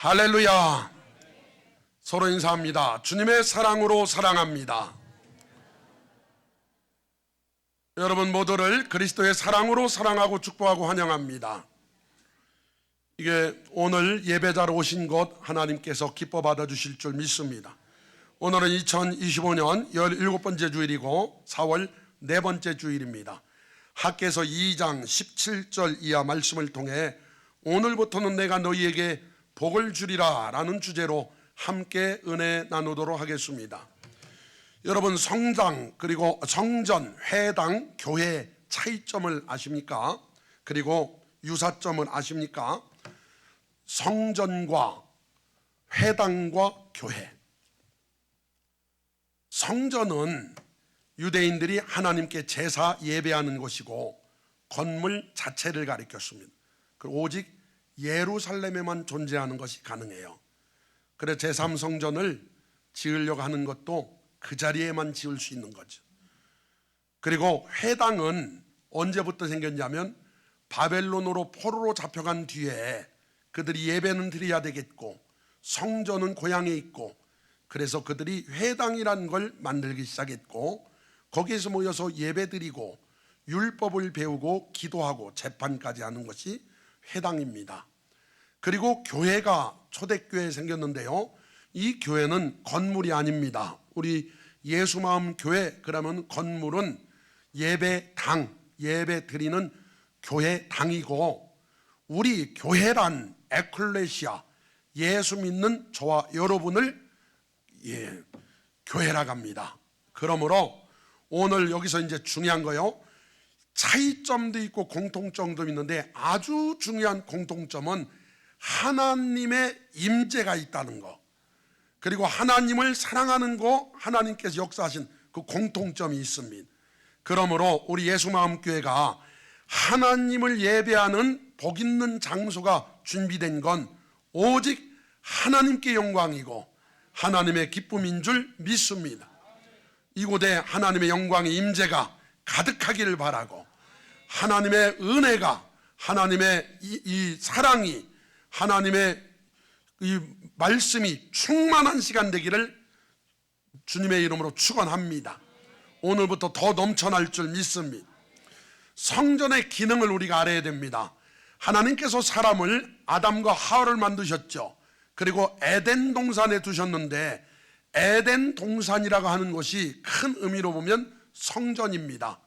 할렐루야. 서로 인사합니다. 주님의 사랑으로 사랑합니다. 여러분 모두를 그리스도의 사랑으로 사랑하고 축복하고 환영합니다. 이게 오늘 예배자로 오신 것 하나님께서 기뻐 받아주실 줄 믿습니다. 오늘은 2025년 17번째 주일이고 4월 4번째 주일입니다. 학개서 2장 17절 이하 말씀을 통해 오늘부터는 내가 너희에게 복을 주리라 라는 주제로 함께 은혜 나누도록 하겠습니다. 여러분 성당 그리고 성전, 회당, 교회 차이점을 아십니까? 그리고 유사점을 아십니까? 성전과 회당과 교회. 성전은 유대인들이 하나님께 제사 예배하는 곳이고 건물 자체를 가리켰습니다. 그리고 오직 예루살렘에만 존재하는 것이 가능해요. 그래서 제3성전을 지으려고 하는 것도 그 자리에만 지을 수 있는 거죠. 그리고 회당은 언제부터 생겼냐면 바벨론으로 포로로 잡혀간 뒤에 그들이 예배는 드려야 되겠고 성전은 고향에 있고 그래서 그들이 회당이라는 걸 만들기 시작했고 거기에서 모여서 예배 드리고 율법을 배우고 기도하고 재판까지 하는 것이 회당입니다. 그리고 교회가 초대교회 생겼는데요, 이 교회는 건물이 아닙니다. 우리 예수마음 교회 그러면 건물은 예배당, 예배 드리는 교회당이고 우리 교회란 에클레시아, 예수 믿는 저와 여러분을 교회라고 합니다. 그러므로 오늘 여기서 이제 중요한 거요, 차이점도 있고 공통점도 있는데 아주 중요한 공통점은 하나님의 임재가 있다는 거, 그리고 하나님을 사랑하는 거, 하나님께서 역사하신 그 공통점이 있습니다. 그러므로 우리 예수마음교회가 하나님을 예배하는 복 있는 장소가 준비된 건 오직 하나님께 영광이고 하나님의 기쁨인 줄 믿습니다. 이곳에 하나님의 영광의 임재가 가득하기를 바라고 하나님의 은혜가, 하나님의 이 사랑이, 하나님의 이 말씀이 충만한 시간 되기를 주님의 이름으로 축원합니다. 오늘부터 더 넘쳐날 줄 믿습니다. 성전의 기능을 우리가 알아야 됩니다. 하나님께서 사람을 아담과 하와를 만드셨죠. 그리고 에덴 동산에 두셨는데 에덴 동산이라고 하는 것이 큰 의미로 보면 성전입니다.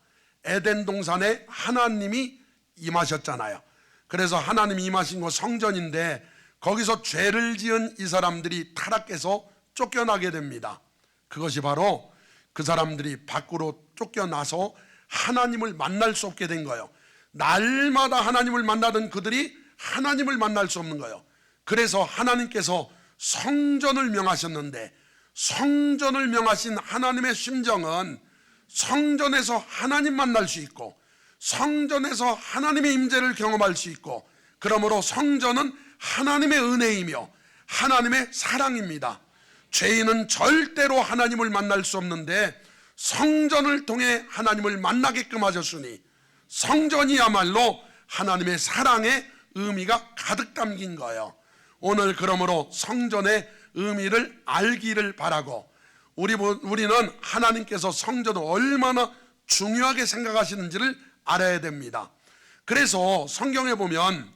에덴 동산에 하나님이 임하셨잖아요. 그래서 하나님이 임하신 곳 성전인데 거기서 죄를 지은 이 사람들이 타락해서 쫓겨나게 됩니다. 그것이 바로 그 사람들이 밖으로 쫓겨나서 하나님을 만날 수 없게 된 거예요. 날마다 하나님을 만나던 그들이 하나님을 만날 수 없는 거예요. 그래서 하나님께서 성전을 명하셨는데 성전을 명하신 하나님의 심정은 성전에서 하나님 만날 수 있고 성전에서 하나님의 임재를 경험할 수 있고, 그러므로 성전은 하나님의 은혜이며 하나님의 사랑입니다. 죄인은 절대로 하나님을 만날 수 없는데 성전을 통해 하나님을 만나게끔 하셨으니 성전이야말로 하나님의 사랑의 의미가 가득 담긴 거예요. 오늘 그러므로 성전의 의미를 알기를 바라고 우리는 하나님께서 성전을 얼마나 중요하게 생각하시는지를 알아야 됩니다. 그래서 성경에 보면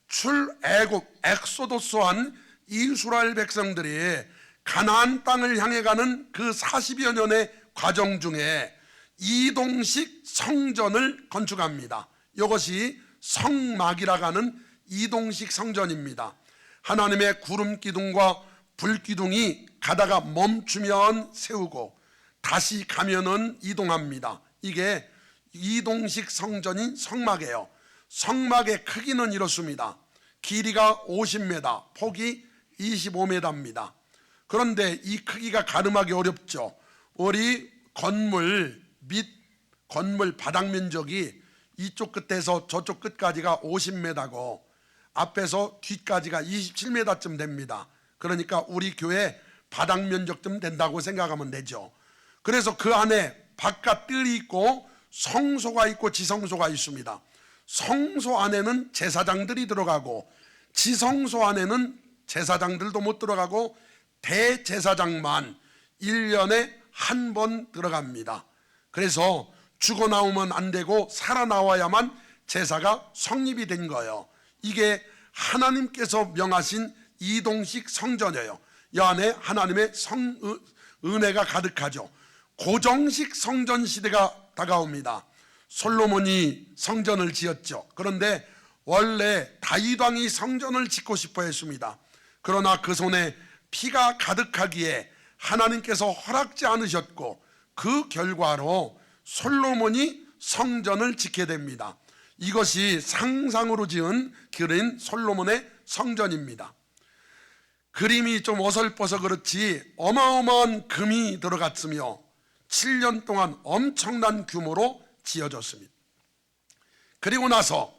출애굽 엑소도스한 이스라엘 백성들이 가나안 땅을 향해 가는 그 40여 년의 과정 중에 이동식 성전을 건축합니다. 이것이 성막이라고 하는 이동식 성전입니다. 하나님의 구름 기둥과 불 기둥이 가다가 멈추면 세우고 다시 가면은 이동합니다. 이게 이동식 성전인 성막이에요. 성막의 크기는 이렇습니다. 길이가 50m, 폭이 25m입니다. 그런데 이 크기가 가늠하기 어렵죠. 우리 건물 및 건물 바닥 면적이 이쪽 끝에서 저쪽 끝까지가 50m고 앞에서 뒤까지가 27m쯤 됩니다. 그러니까 우리 교회 바닥 면적쯤 된다고 생각하면 되죠. 그래서 그 안에 바깥 뜰이 있고 성소가 있고 지성소가 있습니다. 성소 안에는 제사장들이 들어가고 지성소 안에는 제사장들도 못 들어가고 대제사장만 1년에 한 번 들어갑니다. 그래서 죽어 나오면 안 되고 살아나와야만 제사가 성립이 된 거예요. 이게 하나님께서 명하신 이동식 성전이에요. 이 안에 하나님의 은혜가 가득하죠. 고정식 성전 시대가 다가옵니다. 솔로몬이 성전을 지었죠. 그런데 원래 다윗 왕이 성전을 짓고 싶어 했습니다. 그러나 그 손에 피가 가득하기에 하나님께서 허락지 않으셨고 그 결과로 솔로몬이 성전을 짓게 됩니다. 이것이 상상으로 지은 그린 솔로몬의 성전입니다. 그림이 좀 어설퍼서 그렇지 어마어마한 금이 들어갔으며 7년 동안 엄청난 규모로 지어졌습니다. 그리고 나서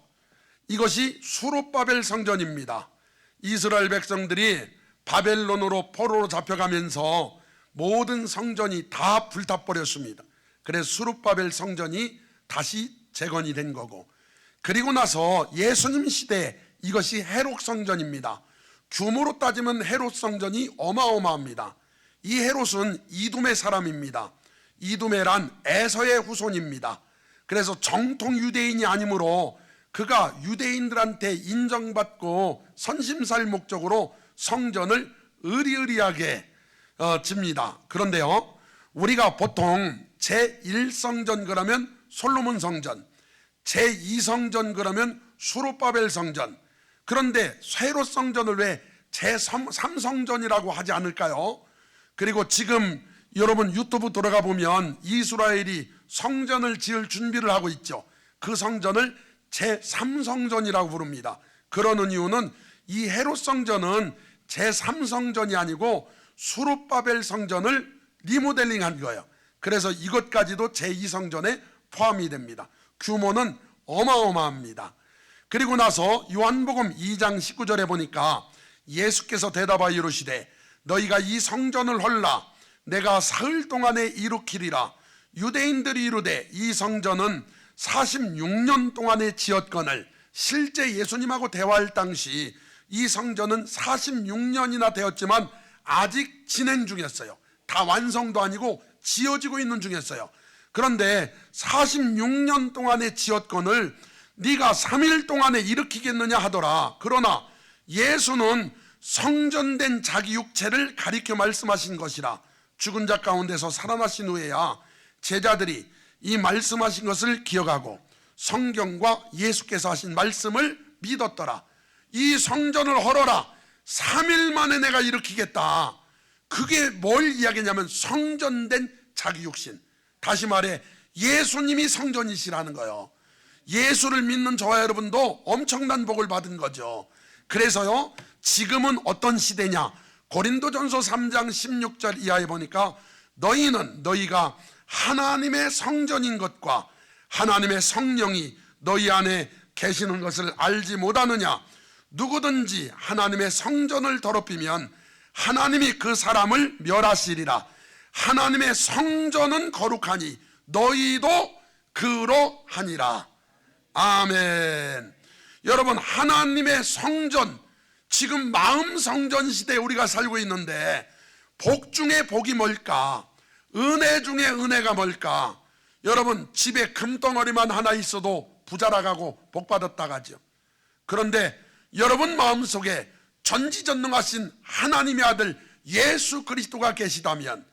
이것이 수룹바벨 성전입니다. 이스라엘 백성들이 바벨론으로 포로로 잡혀가면서 모든 성전이 다 불타버렸습니다. 그래서 수룹바벨 성전이 다시 재건이 된 거고, 그리고 나서 예수님 시대에 이것이 헤롯 성전입니다. 규모로 따지면 헤롯 성전이 어마어마합니다. 이 헤롯은 이두메 사람입니다. 이두메란 에서의 후손입니다. 그래서 정통 유대인이 아니므로 그가 유대인들한테 인정받고 선심살 목적으로 성전을 의리의리하게 집니다. 그런데요, 우리가 보통 제1성전 그러면 솔로몬 성전, 제2성전 그러면 수룹바벨 성전, 그런데 헤롯 성전을 왜 제3성전이라고 하지 않을까요? 그리고 지금 여러분 유튜브 들어가 보면 이스라엘이 성전을 지을 준비를 하고 있죠. 그 성전을 제3성전이라고 부릅니다. 그러는 이유는 이 헤롯 성전은 제3성전이 아니고 수룹바벨 성전을 리모델링한 거예요. 그래서 이것까지도 제2성전에 포함이 됩니다. 규모는 어마어마합니다. 그리고 나서 요한복음 2장 19절에 보니까 예수께서 대답하여 이르시되 너희가 이 성전을 헐라 내가 사흘 동안에 이루키리라. 유대인들이 이르되 이 성전은 46년 동안에 지었거늘, 실제 예수님하고 대화할 당시 이 성전은 46년이나 되었지만 아직 진행 중이었어요. 다 완성도 아니고 지어지고 있는 중이었어요. 그런데 46년 동안에 지었거늘 네가 3일 동안에 일으키겠느냐 하더라. 그러나 예수는 성전된 자기 육체를 가리켜 말씀하신 것이라. 죽은 자 가운데서 살아나신 후에야 제자들이 이 말씀하신 것을 기억하고 성경과 예수께서 하신 말씀을 믿었더라. 이 성전을 헐어라. 3일 만에 내가 일으키겠다. 그게 뭘 이야기냐면 성전된 자기 육신, 다시 말해 예수님이 성전이시라는 거예요. 예수를 믿는 저와 여러분도 엄청난 복을 받은 거죠. 그래서요, 지금은 어떤 시대냐? 고린도전서 3장 16절 이하에 보니까 너희가 하나님의 성전인 것과 하나님의 성령이 너희 안에 계시는 것을 알지 못하느냐? 누구든지 하나님의 성전을 더럽히면 하나님이 그 사람을 멸하시리라. 하나님의 성전은 거룩하니 너희도 그러하니라. 아멘. 여러분, 하나님의 성전, 지금 마음 성전 시대에 우리가 살고 있는데 복 중에 복이 뭘까? 은혜 중에 은혜가 뭘까? 여러분, 집에 금덩어리만 하나 있어도 부자라가고 복 받았다 가죠. 그런데 여러분 마음속에 전지전능하신 하나님의 아들 예수 그리스도가 계시다면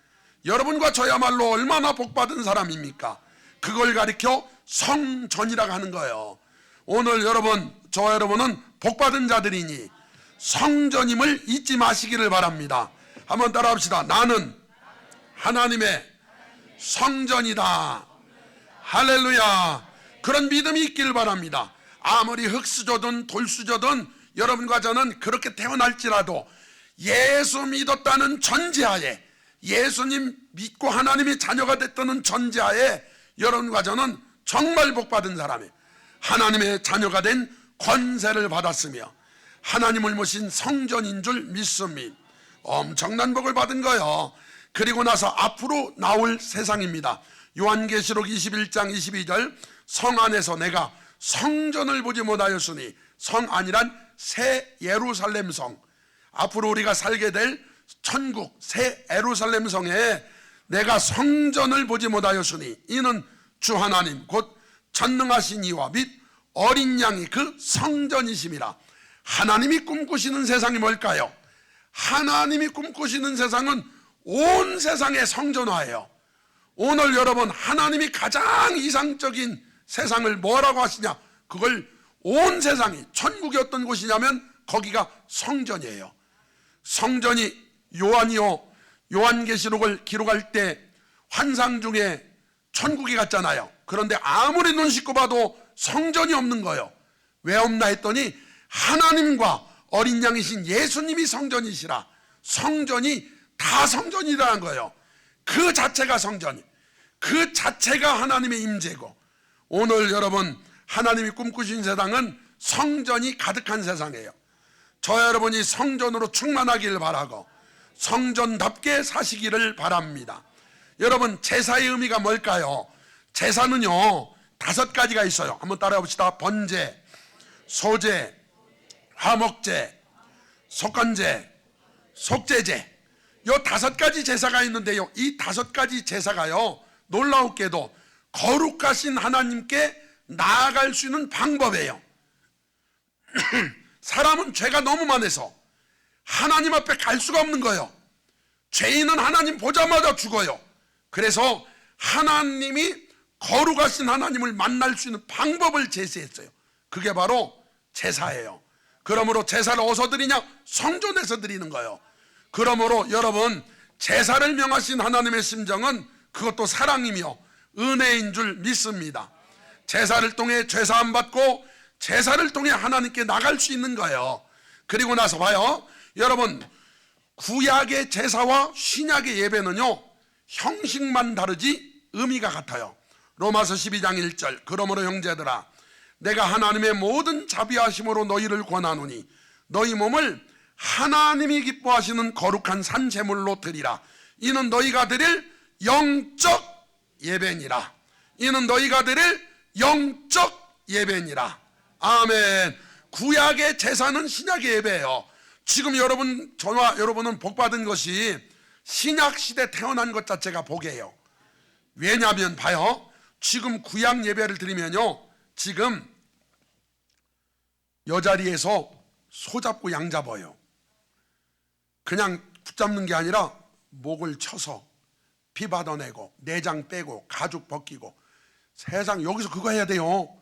여러분과 저야말로 얼마나 복받은 사람입니까? 그걸 가리켜 성전이라고 하는 거예요. 오늘 여러분, 저와 여러분은 복받은 자들이니 성전임을 잊지 마시기를 바랍니다. 한번 따라합시다. 나는 하나님의 성전이다. 할렐루야. 그런 믿음이 있기를 바랍니다. 아무리 흙수저든 돌수저든 여러분과 저는 그렇게 태어날지라도 예수 믿었다는 전제하에, 예수님 믿고 하나님의 자녀가 됐다는 전제하에 여러분과 저는 정말 복받은 사람이에요. 하나님의 자녀가 된 권세를 받았으며 하나님을 모신 성전인 줄 믿습니다. 엄청난 복을 받은 거예요. 그리고 나서 앞으로 나올 세상입니다. 요한계시록 21장 22절, 성 안에서 내가 성전을 보지 못하였으니, 성 안이란 새 예루살렘 성, 앞으로 우리가 살게 될 천국 새 예루살렘 성에 내가 성전을 보지 못하였으니 이는 주 하나님 곧 전능하신 이와 및 어린 양이 그 성전이심이라. 하나님이 꿈꾸시는 세상이 뭘까요? 하나님이 꿈꾸시는 세상은 온 세상의 성전화예요. 오늘 여러분, 하나님이 가장 이상적인 세상을 뭐라고 하시냐? 그걸 온 세상이, 천국이 어떤 곳이냐면 거기가 성전이에요. 성전이 요한계시록을 기록할 때 환상 중에 천국이 같잖아요. 그런데 아무리 눈 씻고 봐도 성전이 없는 거예요. 왜 없나 했더니 하나님과 어린 양이신 예수님이 성전이시라. 성전이 다 성전이라는 거예요. 그 자체가 성전이, 그 자체가 하나님의 임재고, 오늘 여러분 하나님이 꿈꾸신 세상은 성전이 가득한 세상이에요. 저 여러분이 성전으로 충만하길 바라고 성전답게 사시기를 바랍니다. 여러분, 제사의 의미가 뭘까요? 제사는요 5가지가 있어요. 한번 따라해 봅시다. 번제, 소제, 화목제, 속건제, 속죄제. 요 5가지 제사가 있는데요, 이 5가지 제사가요 놀라웠게도 거룩하신 하나님께 나아갈 수 있는 방법이에요. 사람은 죄가 너무 많아서 하나님 앞에 갈 수가 없는 거예요. 죄인은 하나님 보자마자 죽어요. 그래서 하나님이 거룩하신 하나님을 만날 수 있는 방법을 제시했어요. 그게 바로 제사예요. 그러므로 제사를 어디서 드리냐? 성전에서 드리는 거예요. 그러므로 여러분, 제사를 명하신 하나님의 심정은 그것도 사랑이며 은혜인 줄 믿습니다. 제사를 통해 죄사함 받고 제사를 통해 하나님께 나갈 수 있는 거예요. 그리고 나서 봐요, 여러분, 구약의 제사와 신약의 예배는요 형식만 다르지 의미가 같아요. 로마서 12장 1절, 그러므로 형제들아 내가 하나님의 모든 자비하심으로 너희를 권하노니 너희 몸을 하나님이 기뻐하시는 거룩한 산 제물로 드리라. 이는 너희가 드릴 영적 예배니라. 이는 너희가 드릴 영적 예배니라. 아멘. 구약의 제사는 신약의 예배예요. 지금 여러분, 저와 여러분은 복받은 것이 신약 시대 태어난 것 자체가 복이에요. 왜냐하면 봐요, 지금 구약 예배를 드리면요 지금 여자리에서 소 잡고 양 잡아요. 그냥 붙잡는 게 아니라 목을 쳐서 피 받아내고 내장 빼고 가죽 벗기고, 세상 여기서 그거 해야 돼요.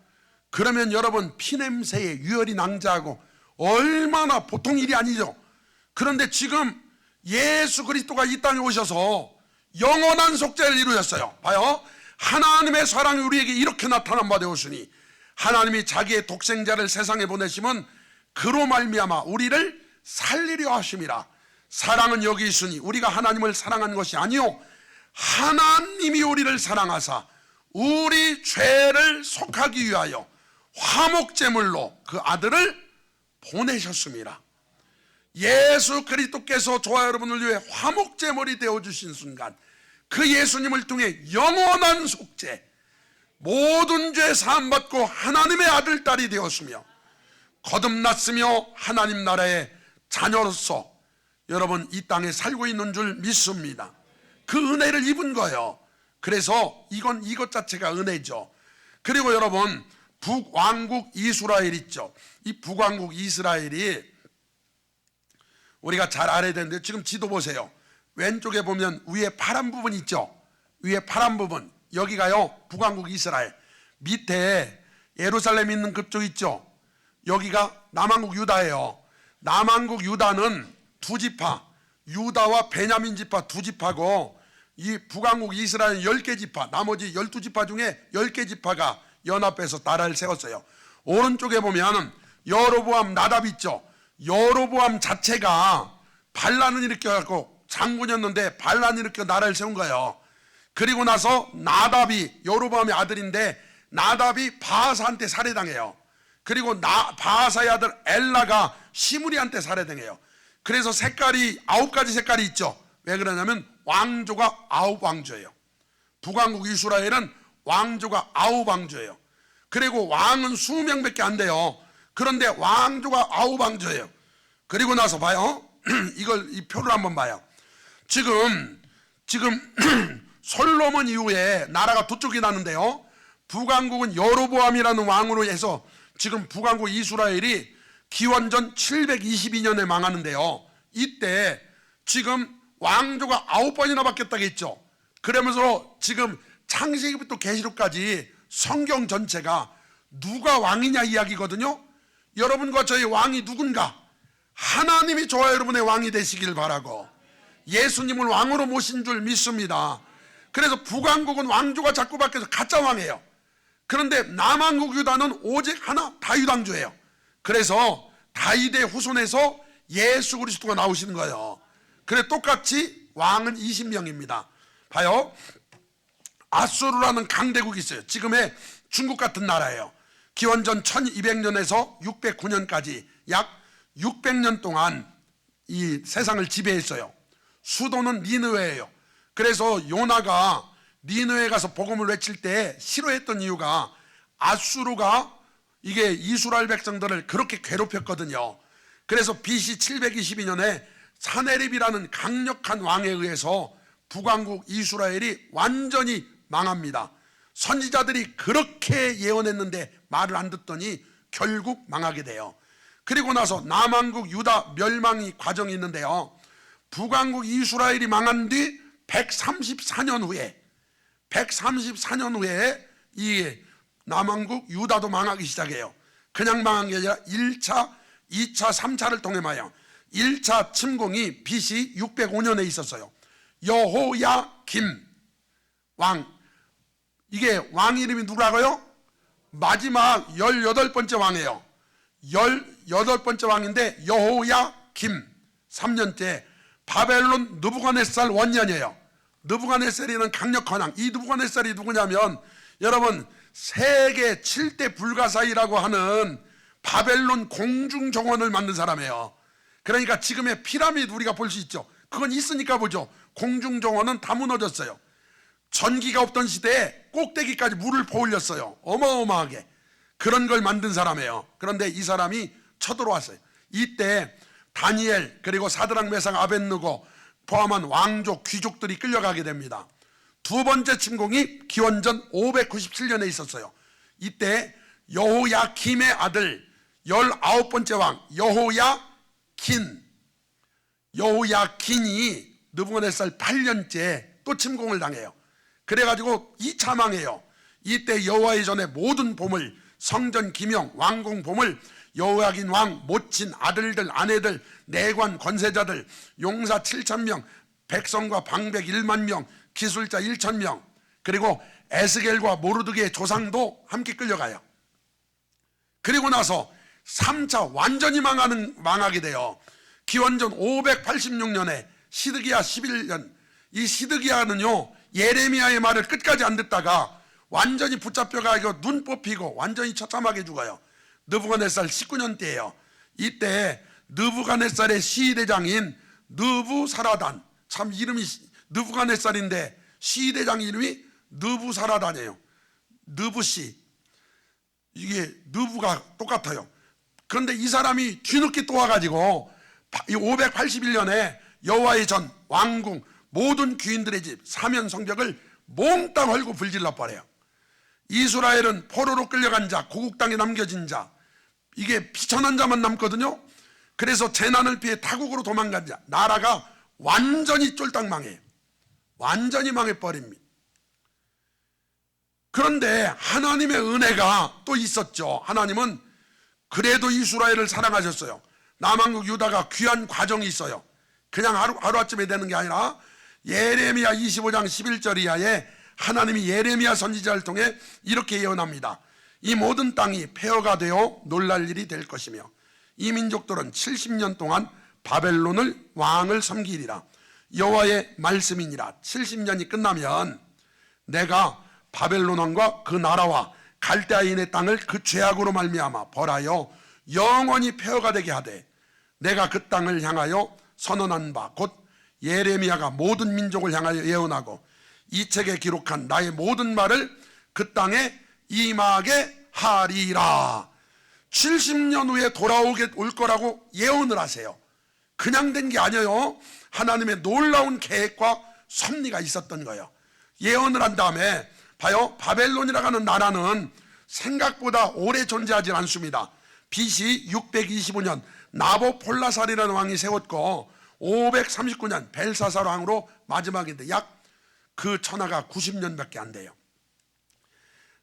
그러면 여러분 피냄새에 유혈이 낭자하고 얼마나 보통 일이 아니죠. 그런데 지금 예수 그리스도가 이 땅에 오셔서 영원한 속죄를 이루셨어요. 봐요, 하나님의 사랑이 우리에게 이렇게 나타난 바 되었으니 하나님이 자기의 독생자를 세상에 보내시면 그로 말미암아 우리를 살리려 하심이라. 사랑은 여기 있으니 우리가 하나님을 사랑한 것이 아니요 하나님이 우리를 사랑하사 우리 죄를 속하기 위하여 화목제물로 그 아들을 보내셨습니다. 예수 그리스도께서 저와 여러분을 위해 화목제물이 되어주신 순간 그 예수님을 통해 영원한 속죄, 모든 죄 사함받고 하나님의 아들, 딸이 되었으며 거듭났으며 하나님 나라의 자녀로서 여러분 이 땅에 살고 있는 줄 믿습니다. 그 은혜를 입은 거예요. 그래서 이것 자체가 은혜죠. 그리고 여러분, 북왕국 이스라엘 있죠. 이 북왕국 이스라엘이 우리가 잘 알아야 되는데, 지금 지도 보세요. 왼쪽에 보면 위에 파란 부분 있죠. 위에 파란 부분, 여기가요 북왕국 이스라엘. 밑에 예루살렘 있는 그쪽 있죠. 여기가 남왕국 유다예요. 남왕국 유다는 두 지파, 유다와 베냐민 지파 두 지파고, 이 북왕국 이스라엘 10개 지파, 나머지 12지파 중에 10개 지파가 연합해서 나라를 세웠어요. 오른쪽에 보면 여로보암 나답 있죠. 여로보암 자체가 반란을 일으켜갖고 장군이었는데 반란을 일으켜 나라를 세운 거예요. 그리고 나서 나답이 여로보암의 아들인데 나답이 바하사한테 살해당해요. 그리고 바하사의 아들 엘라가 시므리한테 살해당해요. 그래서 색깔이 9가지 색깔이 있죠. 왜 그러냐면 왕조가 9왕조예요. 북왕국 이스라엘은 왕조가 9왕조예요. 그리고 왕은 20명밖에 안 돼요. 그런데 왕조가 9왕조예요. 그리고 나서 봐요, 이 표를 한번 봐요. 지금 솔로몬 이후에 나라가 두 쪽이 나는데요. 북왕국은 여로보암이라는 왕으로 해서 지금 북왕국 이스라엘이 기원전 722년에 망하는데요. 이때 지금 왕조가 9번이나 바뀌었다고 했죠. 그러면서 지금 창세기부터 계시록까지 성경 전체가 누가 왕이냐 이야기거든요. 여러분과 저희 왕이 누군가? 하나님이 저와 여러분의 왕이 되시길 바라고 예수님을 왕으로 모신 줄 믿습니다. 그래서 북왕국은 왕조가 자꾸 바뀌어서 가짜 왕이에요. 그런데 남왕국 유다는 오직 하나 다윗 왕조예요. 그래서 다윗의 후손에서 예수 그리스도가 나오시는 거예요. 그래 똑같이 왕은 20명입니다. 봐요. 아수르라는 강대국이 있어요. 지금의 중국 같은 나라예요. 기원전 1200년에서 609년까지 약 600년 동안 이 세상을 지배했어요. 수도는 니느웨예요. 그래서 요나가 니느웨에 가서 복음을 외칠 때 싫어했던 이유가 아수르가 이게 이스라엘 백성들을 그렇게 괴롭혔거든요. 그래서 BC 722년에 사네립이라는 강력한 왕에 의해서 북왕국 이스라엘이 완전히 망합니다. 선지자들이 그렇게 예언했는데 말을 안 듣더니 결국 망하게 돼요. 그리고 나서 남왕국 유다 멸망이 과정이 있는데요. 북왕국 이스라엘이 망한 뒤 134년 후에 이 남왕국 유다도 망하기 시작해요. 그냥 망한 게 아니라 1차, 2차, 3차를 통해 망해요. 1차 침공이 BC 605년에 있었어요. 여호야김 왕, 이게 왕 이름이 누구라고요? 마지막 18번째 왕이에요. 18번째 왕인데 여호야김 3년째 바벨론 느부갓네살 원년이에요. 느부갓네살이는 강력한 왕. 이 느부갓네살이 누구냐면 여러분 세계 7대 불가사의라고 하는 바벨론 공중정원을 만든 사람이에요. 그러니까 지금의 피라미드 우리가 볼 수 있죠. 그건 있으니까 보죠. 공중정원은 다 무너졌어요. 전기가 없던 시대에 꼭대기까지 물을 퍼올렸어요. 어마어마하게. 그런 걸 만든 사람이에요. 그런데 이 사람이 쳐들어왔어요. 이때 다니엘 그리고 사드락 메삭 아벳느고 포함한 왕족 귀족들이 끌려가게 됩니다. 두 번째 침공이 기원전 597년에 있었어요. 이때 여호야김의 아들 19번째 왕 여호야긴이 느부갓네살 8년째 또 침공을 당해요. 그래가지고 2차 망해요. 이때 여호와의 전에 모든 보물, 성전 기명, 왕궁 보물, 여호야긴 왕 모친 아들들, 아내들, 내관, 권세자들, 용사 7,000명, 백성과 방백 1만 명, 기술자 1,000명, 그리고 에스겔과 모르드게의 조상도 함께 끌려가요. 그리고 나서 3차 완전히 망하게 돼요. 기원전 586년에 시드기야 11년, 이 시드기야는요 예레미야의 말을 끝까지 안 듣다가 완전히 붙잡혀가지고 눈 뽑히고 완전히 처참하게 죽어요. 느부갓네살 19년 때예요. 이때 느부갓네살의 시대장인 느부사라단, 참 이름이 느부갓네살인데 시대장 이름이 느부사라단이에요. 느부씨, 이게 느부가 똑같아요. 그런데 이 사람이 뒤늦게 또 와가지고 581년에 여호와의 전, 왕궁, 모든 귀인들의 집, 사면 성벽을 몽땅 헐고 불질러 버려요. 이스라엘은 포로로 끌려간 자, 고국 땅에 남겨진 자, 이게 비천한 자만 남거든요. 그래서 재난을 피해 타국으로 도망간 자, 나라가 완전히 쫄딱 망해요. 완전히 망해버립니다. 그런데 하나님의 은혜가 또 있었죠. 하나님은 그래도 이스라엘을 사랑하셨어요. 남왕국 유다가 귀한 과정이 있어요. 그냥 하루아침에 되는 게 아니라 예레미야 25장 11절 이하에 하나님이 예레미야 선지자를 통해 이렇게 예언합니다. 이 모든 땅이 폐허가 되어 놀랄 일이 될 것이며 이 민족들은 70년 동안 바벨론을 왕을 섬기리라. 여호와의 말씀이니라. 70년이 끝나면 내가 바벨론 왕과 그 나라와 갈대아인의 땅을 그 죄악으로 말미암아 벌하여 영원히 폐허가 되게 하되 내가 그 땅을 향하여 선언한 바 곧 예레미야가 모든 민족을 향하여 예언하고 이 책에 기록한 나의 모든 말을 그 땅에 임하게 하리라. 70년 후에 돌아오게 올 거라고 예언을 하세요. 그냥 된 게 아니에요. 하나님의 놀라운 계획과 섭리가 있었던 거예요. 예언을 한 다음에 봐요, 바벨론이라고 하는 나라는 생각보다 오래 존재하지 않습니다. BC 625년 나보폴라살이라는 왕이 세웠고 539년 벨사살 왕으로 마지막인데 약 그 천하가 90년밖에 안 돼요.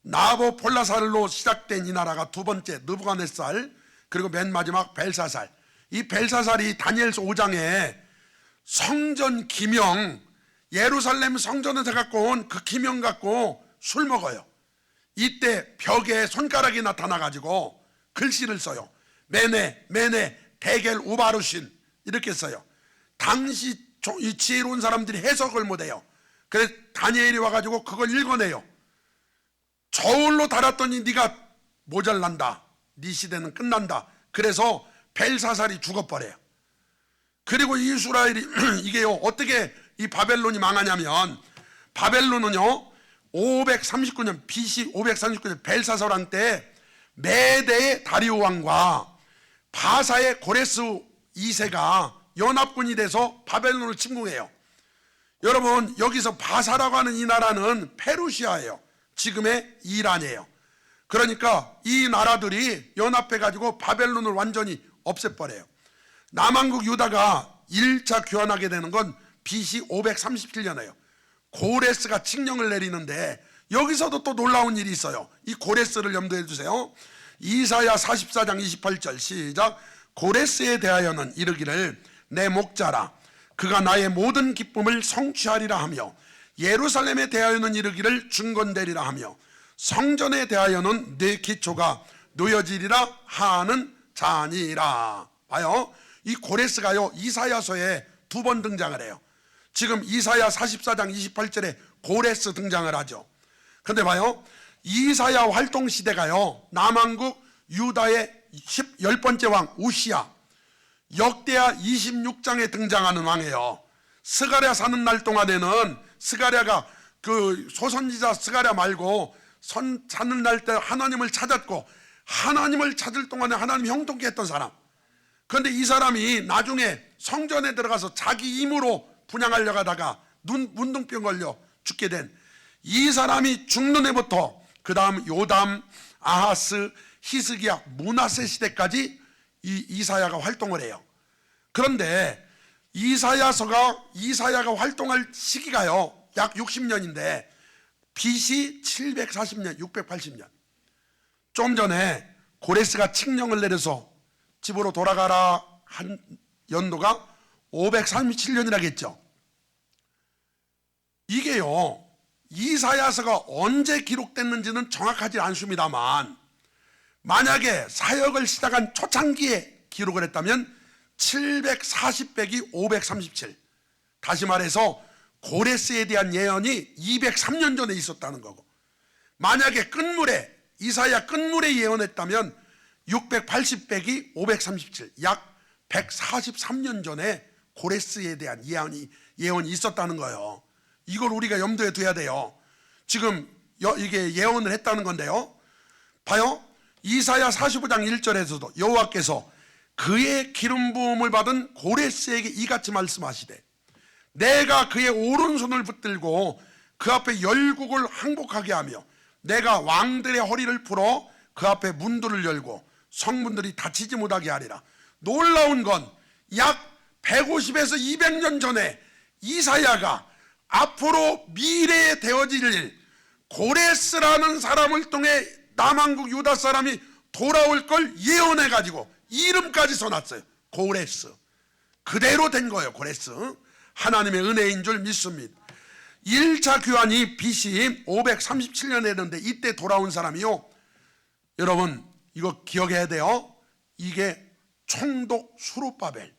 나보폴라살로 시작된 이 나라가 두 번째 느부갓네살, 그리고 맨 마지막 벨사살. 이 벨사살이 다니엘서 5장에 성전 기명, 예루살렘 성전에서 갖고 온 그 기명 갖고 술 먹어요. 이때 벽에 손가락이 나타나가지고 글씨를 써요. 메네 메네 데겔 우바르신 이렇게 써요. 당시 이 지혜로운 사람들이 해석을 못해요. 그래서 다니엘이 와가지고 그걸 읽어내요. 저울로 달았더니 네가 모자란다, 네 시대는 끝난다. 그래서 벨사살이 죽어버려요. 그리고 이스라엘이 이게요, 어떻게 이 바벨론이 망하냐면, 바벨론은요 539년 BC 539년 벨사살 왕 때 메대의 다리오 왕과 바사의 고레스 2세가 연합군이 돼서 바벨론을 침공해요. 여러분, 여기서 바사라고 하는 이 나라는 페르시아예요. 지금의 이란이에요. 그러니까 이 나라들이 연합해 가지고 바벨론을 완전히 없애버려요. 남한국 유다가 1차 교환하게 되는 건 BC 537년이에요. 고레스가 칙령을 내리는데 여기서도 또 놀라운 일이 있어요. 이 고레스를 염두해 주세요. 이사야 44장 28절 시작. 고레스에 대하여는 이르기를 내 목자라, 그가 나의 모든 기쁨을 성취하리라 하며, 예루살렘에 대하여는 이르기를 중건되리라 하며, 성전에 대하여는 내 기초가 놓여지리라 하는 자니라. 봐요, 이 고레스가요 이사야서에 두 번 등장을 해요. 지금 이사야 44장 28절에 고레스 등장을 하죠. 근데 봐요, 이사야 활동 시대가요 남한국 유다의 10번째 왕 우시야, 역대하 26장에 등장하는 왕이에요. 스가랴 사는 날 동안에는 스가랴가 그 소선지자 스가랴 말고 사는 날 때 하나님을 찾았고, 하나님을 찾을 동안에 하나님 형통케 했던 사람. 그런데 이 사람이 나중에 성전에 들어가서 자기 힘으로 분양하려고 하다가 문둥병 걸려 죽게 된 이 사람이 죽는 해부터 그 다음 요담, 아하스, 히스기야, 므낫세 시대까지 이 이사야가 활동을 해요. 그런데 이사야가 활동할 시기가요 약 60년인데 BC 740년, 680년. 좀 전에 고레스가 칙령을 내려서 집으로 돌아가라 한 연도가 537년이라겠죠. 이게요 이사야서가 언제 기록됐는지는 정확하지 않습니다만, 만약에 사역을 시작한 초창기에 기록을 했다면 740 빼기 537, 다시 말해서 고레스에 대한 예언이 203년 전에 있었다는 거고, 만약에 끝물에 이사야 끝물에 예언했다면 680 빼기 537, 약 143년 전에 고레스에 대한 예언이 있었다는 거예요. 이걸 우리가 염두에 둬야 돼요. 지금 이게 예언을 했다는 건데요, 봐요, 이사야 45장 1절에서도 여호와께서 그의 기름 부음을 받은 고레스에게 이같이 말씀하시되, 내가 그의 오른손을 붙들고 그 앞에 열국을 항복하게 하며, 내가 왕들의 허리를 풀어 그 앞에 문들을 열고 성문들이 닫히지 못하게 하리라. 놀라운 건 약 150에서 200년 전에 이사야가 앞으로 미래에 되어질 일, 고레스라는 사람을 통해 남한국 유다 사람이 돌아올 걸 예언해 가지고 이름까지 써놨어요. 고레스. 그대로 된 거예요. 고레스. 하나님의 은혜인 줄 믿습니다. 1차 교환이 BC 537년에 했는데 이때 돌아온 사람이요, 여러분 이거 기억해야 돼요. 이게 총독 수룹바벨,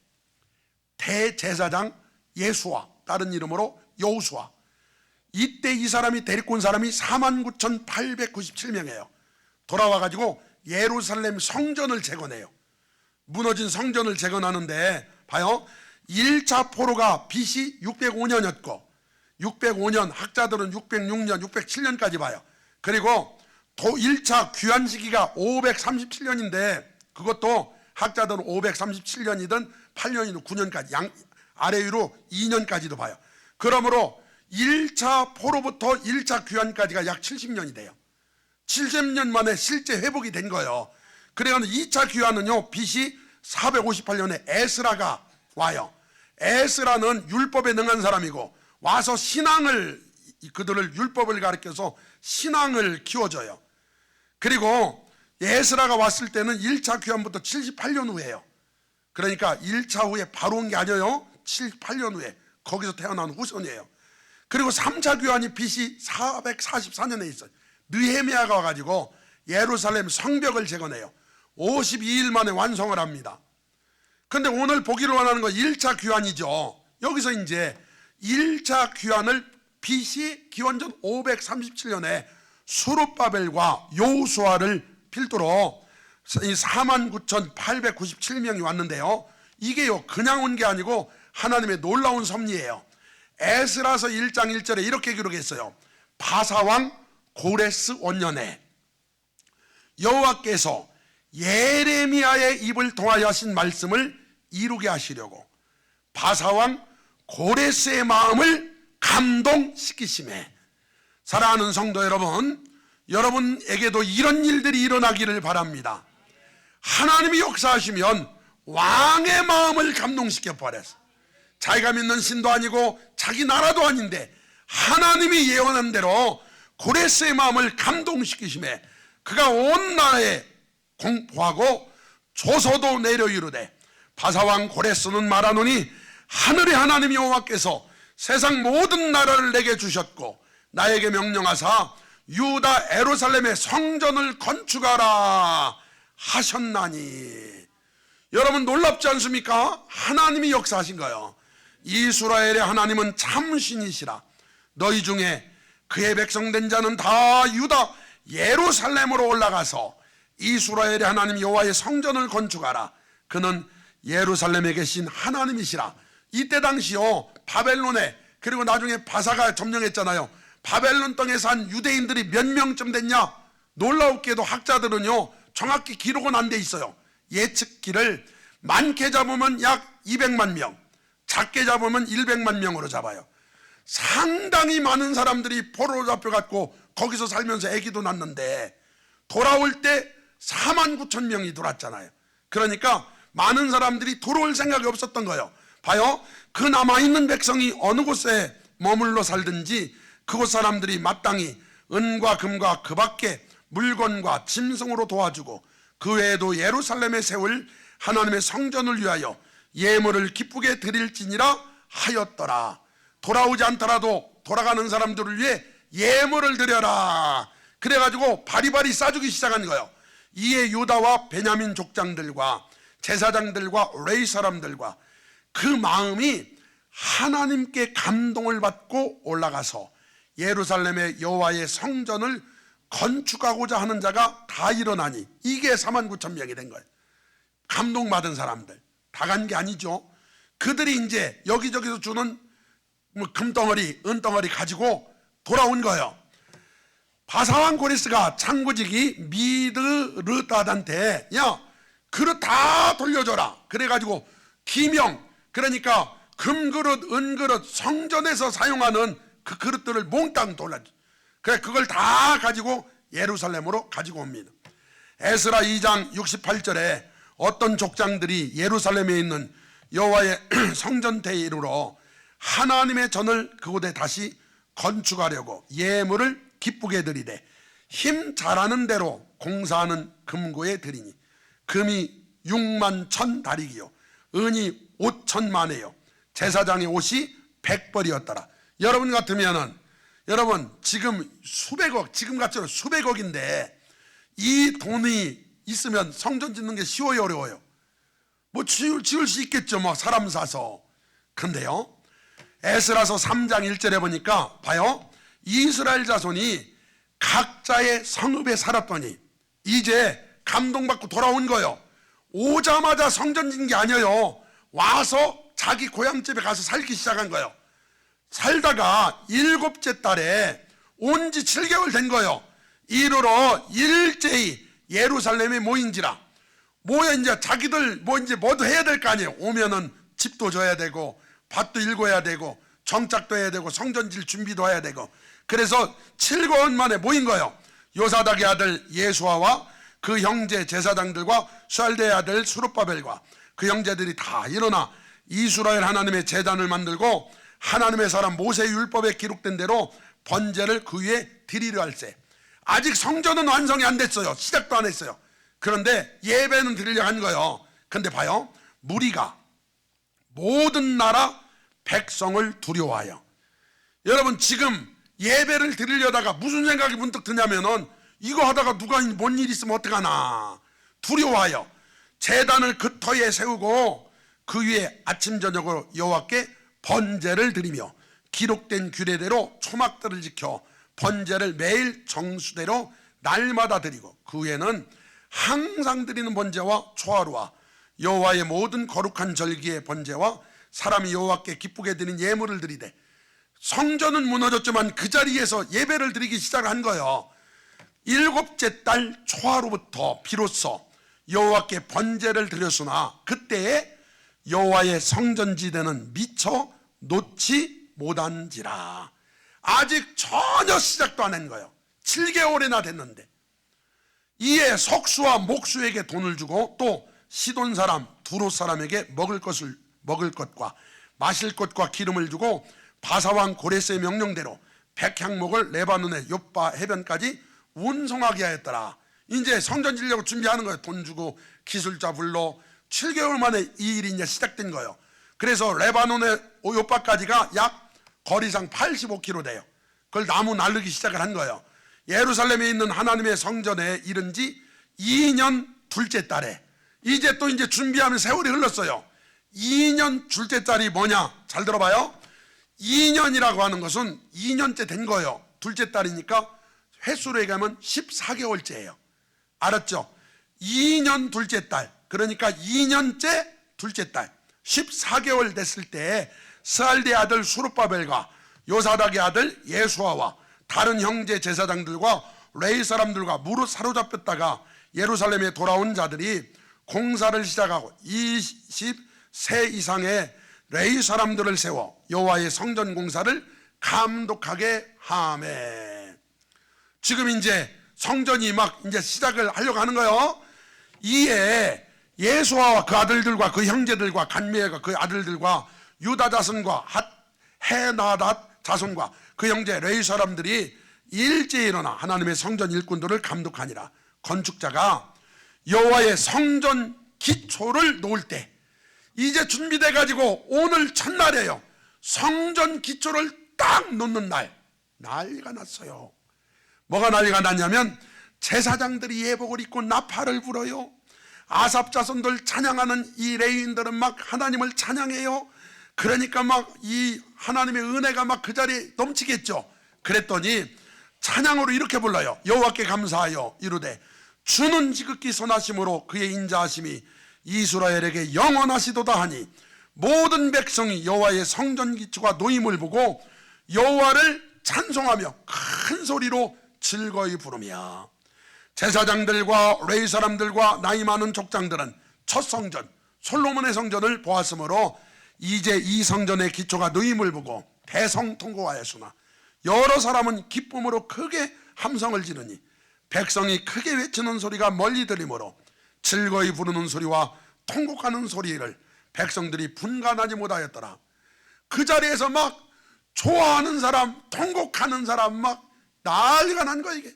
대제사장 예수와, 다른 이름으로 여호수아. 이때 이 사람이 데리고 온 사람이 49,897명이에요. 돌아와 가지고 예루살렘 성전을 재건해요. 무너진 성전을 재건하는데 봐요, 1차 포로가 BC 605년이었고 605년, 학자들은 606년, 607년까지 봐요. 그리고 1차 귀환 시기가 537년인데 그것도 학자들은 537년이든 8년이든 9년까지 아래 위로 2년까지도 봐요. 그러므로 1차 포로부터 1차 귀환까지가 약 70년이 돼요. 70년 만에 실제 회복이 된 거예요. 그래가지고 2차 귀환은요, BC 458년에 에스라가 와요. 에스라는 율법에 능한 사람이고 와서 그들을 율법을 가르쳐서 신앙을 키워줘요. 그리고 에스라가 왔을 때는 1차 귀환부터 78년 후에요. 그러니까 1차 후에 바로 온 게 아니에요. 78년 후에 거기서 태어난 후손이에요. 그리고 3차 귀환이 BC 444년에 있어요. 느헤미야가 와가지고 예루살렘 성벽을 재건해요. 52일 만에 완성을 합니다. 근데 오늘 보기를 원하는 건 1차 귀환이죠. 여기서 이제 1차 귀환을 BC 기원전 537년에 수룹바벨과 여호수아를 필두로 49,897명이 왔는데요. 이게요, 그냥 온 게 아니고 하나님의 놀라운 섭리예요. 에스라서 1장 1절에 이렇게 기록했어요. 바사왕 고레스 원년에 여호와께서 예레미야의 입을 통하여 하신 말씀을 이루게 하시려고 바사왕 고레스의 마음을 감동시키심에. 사랑하는 성도 여러분, 여러분에게도 이런 일들이 일어나기를 바랍니다. 하나님이 역사하시면 왕의 마음을 감동시켜 버렸어. 자기가 믿는 신도 아니고 자기 나라도 아닌데 하나님이 예언한 대로 고레스의 마음을 감동시키심에 그가 온 나라에 공포하고 조서도 내려 이르되 바사왕 고레스는 말하노니 하늘의 하나님 여호와께서 세상 모든 나라를 내게 주셨고 나에게 명령하사 유다 예루살렘의 성전을 건축하라 하셨나니. 여러분 놀랍지 않습니까? 하나님이 역사하신 거예요. 이스라엘의 하나님은 참신이시라. 너희 중에 그의 백성된 자는 다 유다 예루살렘으로 올라가서 이스라엘의 하나님 여호와의 성전을 건축하라. 그는 예루살렘에 계신 하나님이시라. 이때 당시요 바벨론에, 그리고 나중에 바사가 점령했잖아요. 바벨론 땅에 산 유대인들이 몇 명쯤 됐냐? 놀라웠게도 학자들은요 정확히 기록은 안 돼 있어요. 예측기를 많게 잡으면 약 200만 명, 작게 잡으면 100만 명으로 잡아요. 상당히 많은 사람들이 포로로 잡혀갔고 거기서 살면서 아기도 낳는데 돌아올 때 49,000명이 돌았잖아요. 그러니까 많은 사람들이 돌아올 생각이 없었던 거예요. 봐요, 그 남아있는 백성이 어느 곳에 머물러 살든지 그곳 사람들이 마땅히 은과 금과 그 밖에 물건과 짐승으로 도와주고 그 외에도 예루살렘에 세울 하나님의 성전을 위하여 예물을 기쁘게 드릴지니라 하였더라. 돌아오지 않더라도 돌아가는 사람들을 위해 예물을 드려라. 그래가지고 바리바리 싸주기 시작한 거예요. 이에 유다와 베냐민 족장들과 제사장들과 레위 사람들과 그 마음이 하나님께 감동을 받고 올라가서 예루살렘의 여호와의 성전을 건축하고자 하는 자가 다 일어나니 이게 49,000명이 된 거예요. 감동받은 사람들 다 간 게 아니죠. 그들이 이제 여기저기서 주는 금덩어리 은덩어리 가지고 돌아온 거예요. 바사왕 고레스가 창고직이 미드르닷한테 야 그릇 다 돌려줘라 그래가지고 기명, 그러니까 금그릇 은그릇 성전에서 사용하는 그 그릇들을 몽땅 돌려줘. 그래 그걸 다 가지고 예루살렘으로 가지고 옵니다. 에스라 2장 68절에 어떤 족장들이 예루살렘에 있는 여호와의 성전대에 이르러 하나님의 전을 그곳에 다시 건축하려고 예물을 기쁘게 드리되 힘 잘하는 대로 공사하는 금고에 드리니 금이 6만 1,000 다리기요 은이 5,000만에요 제사장의 옷이 100벌이었더라. 여러분 같으면은 여러분 지금 수백억, 지금 같지는 수백억인데 이 돈이 있으면 성전 짓는 게 쉬워요 어려워요? 뭐 지을 수 있겠죠, 뭐 사람 사서. 근데요 에스라서 3장 1절에 보니까 봐요, 이스라엘 자손이 각자의 성읍에 살았더니 이제 감동받고 돌아온 거예요. 오자마자 성전 짓는 게 아니에요. 와서 자기 고향집에 가서 살기 시작한 거예요. 살다가 7째 달에 온 지 7개월 된 거예요. 이르러 일제히 예루살렘에 모인지라 뭐 이제 자기들 뭐 이제 뭐도 해야 될 거 아니에요. 오면은 집도 줘야 되고 밭도 일궈야 되고 정착도 해야 되고 성전질 준비도 해야 되고. 그래서 7개월 만에 모인 거예요. 요사닥의 아들 예수아와 그 형제 제사장들과 수알대의 아들 수룹바벨과 그 형제들이 다 일어나 이스라엘 하나님의 제단을 만들고 하나님의 사람 모세의 율법에 기록된 대로 번제를 그 위에 드리려 할세. 아직 성전은 완성이 안 됐어요. 시작도 안 했어요. 그런데 예배는 드리려 한 거예요. 근데 봐요, 무리가 모든 나라 백성을 두려워하여. 여러분, 지금 예배를 드리려다가 무슨 생각이 문득 드냐면은 이거 하다가 누가 뭔 일 있으면 어떡하나 두려워하여 제단을 그 터에 세우고 그 위에 아침 저녁으로 여호와께 번제를 드리며 기록된 규례대로 초막들을 지켜 번제를 매일 정수대로 날마다 드리고 그 후에는 항상 드리는 번제와 초하루와 여호와의 모든 거룩한 절기의 번제와 사람이 여호와께 기쁘게 드린 예물을 드리되. 성전은 무너졌지만 그 자리에서 예배를 드리기 시작한 거예요. 7째 달 초하루부터 비로소 여호와께 번제를 드렸으나 그때에 여호와의 성전지대는 미처 놓지 못한지라. 아직 전혀 시작도 안 한 거예요. 7개월이나 됐는데. 이에 석수와 목수에게 돈을 주고 또 시돈 사람 두롯 사람에게 먹을 것과 마실 것과 기름을 주고 바사왕 고레스의 명령대로 백향목을 레바논의 욥바 해변까지 운송하게 하였더라. 이제 성전 지려고 준비하는 거예요. 돈 주고 기술자 불러. 7개월 만에 이 일이 이제 시작된 거예요. 그래서 레바논의 욥바까지가 약 거리상 85km 돼요. 그걸 나무 나르기 시작을 한 거예요. 예루살렘에 있는 하나님의 성전에 이른 지 2년 둘째 달에 이제 또 이제 준비하면 세월이 흘렀어요. 2년 둘째 달이 뭐냐? 잘 들어봐요. 2년이라고 하는 것은 2년째 된 거예요. 둘째 달이니까 횟수로 얘기하면 14개월째예요. 알았죠? 2년 둘째 달, 그러니까 2년째 둘째 달 14개월 됐을 때 스알디의 아들 수룹바벨과 요사닥의 아들 예수아와 다른 형제 제사장들과 레위 사람들과 무릇 사로잡혔다가 예루살렘에 돌아온 자들이 공사를 시작하고 20세 이상의 레위 사람들을 세워 여호와의 성전 공사를 감독하게 하매. 지금 이제 성전이 막 이제 시작을 하려고 하는 거예요. 이에 예수아와 그 아들들과 그 형제들과 간미엘과 그 아들들과 유다 자손과 헤나닷 자손과 그 형제 레위 사람들이 일제히 일어나 하나님의 성전 일꾼들을 감독하니라. 건축자가 여호와의 성전 기초를 놓을 때 이제 준비돼 가지고 오늘 첫날이에요. 성전 기초를 딱 놓는 날, 난리가 났어요. 뭐가 난리가 났냐면 제사장들이 예복을 입고 나팔을 불어요. 아삽 자손들 찬양하는 이 레위인들은 막 하나님을 찬양해요. 그러니까 막 이 하나님의 은혜가 막 그 자리에 넘치겠죠. 그랬더니 찬양으로 이렇게 불러요. 여호와께 감사하여 이르되 주는 지극히 선하심으로 그의 인자하심이 이스라엘에게 영원하시도다 하니 모든 백성이 여호와의 성전 기초가 놓임을 보고 여호와를 찬송하며 큰 소리로 즐거이 부르며. 제사장들과 레위 사람들과 나이 많은 족장들은 첫 성전 솔로몬의 성전을 보았으므로 이제 이 성전의 기초가 놓임을 보고 대성통곡하였으나 여러 사람은 기쁨으로 크게 함성을 지르니 백성이 크게 외치는 소리가 멀리 들리므로 즐거이 부르는 소리와 통곡하는 소리를 백성들이 분간하지 못하였더라. 그 자리에서 막 좋아하는 사람, 통곡하는 사람 막 난리가 난 거야 이게.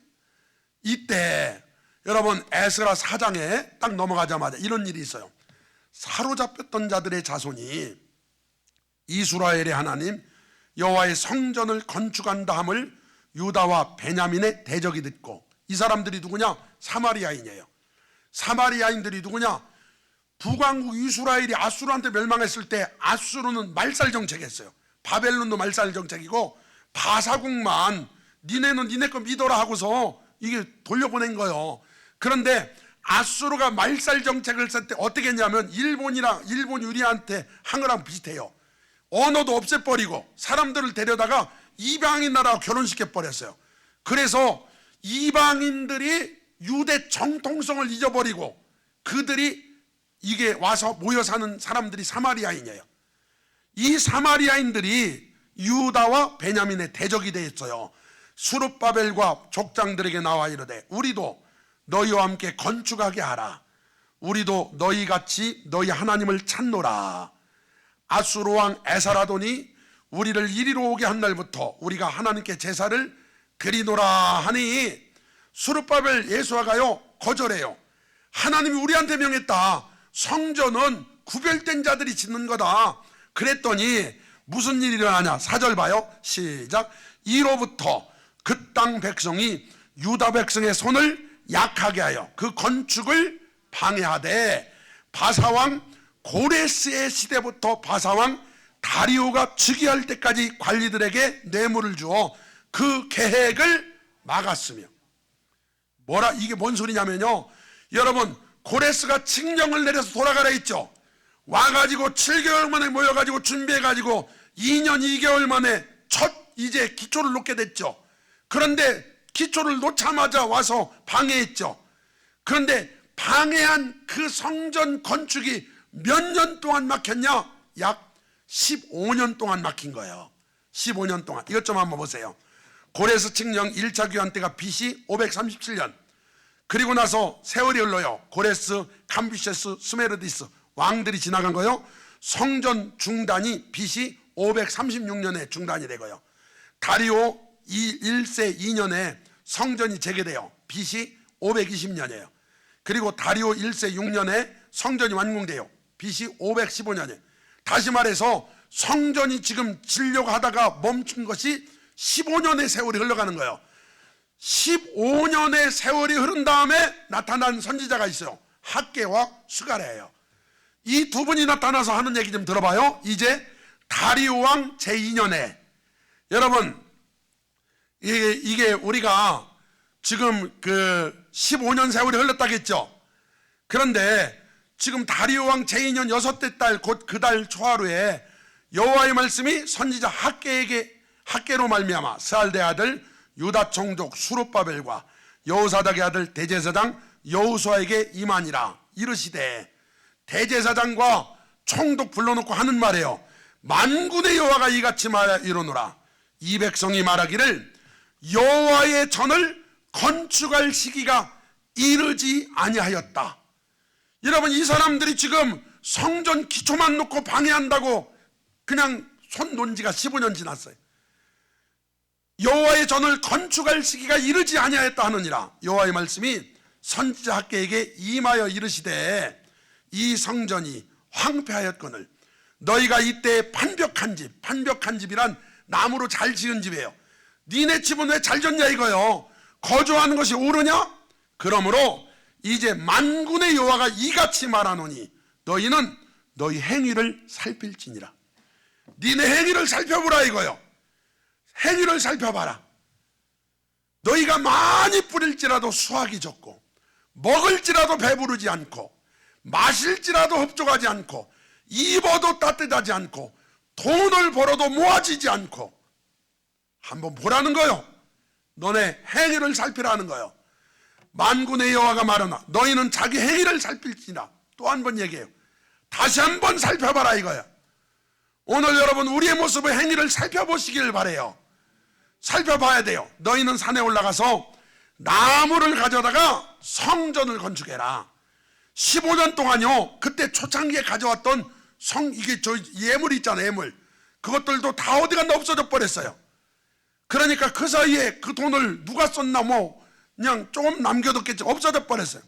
이때 여러분 에스라 4장에 딱 넘어가자마자 이런 일이 있어요. 사로잡혔던 자들의 자손이 이스라엘의 하나님 여호와의 성전을 건축한다 함을 유다와 베냐민의 대적이 듣고. 이 사람들이 누구냐? 사마리아인이에요. 사마리아인들이 누구냐? 북왕국 이스라엘이 아수르한테 멸망했을 때 아수르는 말살 정책했어요. 바벨론도 말살 정책이고 바사국만 니네는 니네 거 믿어라 하고서 이게 돌려보낸 거예요. 그런데 아수르가 말살 정책을 쓸 때 어떻게 했냐면 일본 유리한테 한 거랑 비슷해요. 언어도 없애버리고 사람들을 데려다가 이방인 나라와 결혼시켜버렸어요. 그래서 이방인들이 유대 정통성을 잊어버리고 그들이 이게 와서 모여 사는 사람들이 사마리아인이에요. 이 사마리아인들이 유다와 베냐민의 대적이 되었어요. 수룹바벨과 족장들에게 나와 이르되 우리도 너희와 함께 건축하게 하라. 우리도 너희같이 너희 하나님을 찾노라. 아수르 왕 에사라돈이 우리를 이리로 오게 한 날부터 우리가 하나님께 제사를 드리노라 하니 수룹바벨 예수아가요 거절해요. 하나님이 우리한테 명했다. 성전은 구별된 자들이 짓는 거다. 그랬더니 무슨 일이 일어나냐. 4절 봐요. 시작. 이로부터 그 땅 백성이 유다 백성의 손을 약하게 하여 그 건축을 방해하되 바사왕 고레스의 시대부터 바사왕 다리오가 즉위할 때까지 관리들에게 뇌물을 주어 그 계획을 막았으며. 뭐라 이게 뭔 소리냐면요, 여러분 고레스가 칙령을 내려서 돌아가라 했죠. 와가지고 7개월 만에 모여가지고 준비해가지고 2년 2개월 만에 첫 이제 기초를 놓게 됐죠. 그런데 기초를 놓자마자 와서 방해했죠. 그런데 방해한 그 성전 건축이 몇 년 동안 막혔냐? 약 15년 동안 막힌 거예요. 15년 동안. 이것 좀 한번 보세요. 고레스 칙령 1차 교환 때가 BC 537년. 그리고 나서 세월이 흘러요. 고레스, 감비세스, 스메르디스 왕들이 지나간 거요. 성전 중단이 BC 536년에 중단이 되고요. 다리오 1세 2년에 성전이 재개돼요. BC 520년이에요. 그리고 다리오 1세 6년에 성전이 완공돼요. BC 515년에. 다시 말해서 성전이 지금 지려고 하다가 멈춘 것이 15년의 세월이 흘러가는 거예요. 15년의 세월이 흐른 다음에 나타난 선지자가 있어요. 학개와 수가랴예요. 이 두 분이 나타나서 하는 얘기 좀 들어봐요. 이제 다리오 왕 제2년에, 여러분 이게 우리가 지금 그 15년 세월이 흘렀다겠죠. 그런데 지금 다리오 왕 제2년 6대 달 곧 그 달 초하루에 여호와의 말씀이 선지자 학개로 말미암아 스알데 아들 유다 총독 수룹바벨과 여호사닥의 아들 대제사장 여호수아에게 임하니라. 이르시되, 대제사장과 총독 불러놓고 하는 말이에요. 만군의 여호와가 이같이 이르노라. 이 백성이 말하기를 여호와의 전을 건축할 시기가 이르지 아니하였다. 여러분, 이 사람들이 지금 성전 기초만 놓고 방해한다고 그냥 손 놓은 지가 15년 지났어요. 여호와의 전을 건축할 시기가 이르지 아니하였다 하느니라. 여호와의 말씀이 선지자 학개에게 임하여 이르시되, 이 성전이 황폐하였거늘 너희가 이때 판벽한 집이란 나무로 잘 지은 집이에요. 니네 집은 왜 잘 졌냐 이거요. 거주하는 것이 옳으냐? 그러므로 이제 만군의 여호와가 이같이 말하노니 너희는 너희 행위를 살필지니라. 니네 행위를 살펴보라 이거요. 행위를 살펴봐라. 너희가 많이 뿌릴지라도 수확이 적고, 먹을지라도 배부르지 않고, 마실지라도 흡족하지 않고, 입어도 따뜻하지 않고, 돈을 벌어도 모아지지 않고. 한번 보라는 거요. 너네 행위를 살피라는 거요. 만군의 여호와가 말하나 너희는 자기 행위를 살필지니라. 또 한 번 얘기해요. 다시 한번 살펴봐라 이거야. 오늘 여러분 우리의 모습의 행위를 살펴보시길 바래요. 살펴봐야 돼요. 너희는 산에 올라가서 나무를 가져다가 성전을 건축해라. 15년 동안요, 그때 초창기에 가져왔던 이게 저 예물 있잖아요, 예물. 그것들도 다 어디 갔나 없어져 버렸어요. 그러니까 그 사이에 그 돈을 누가 썼나 그냥 조금 남겨뒀겠지. 없어져 버렸어요.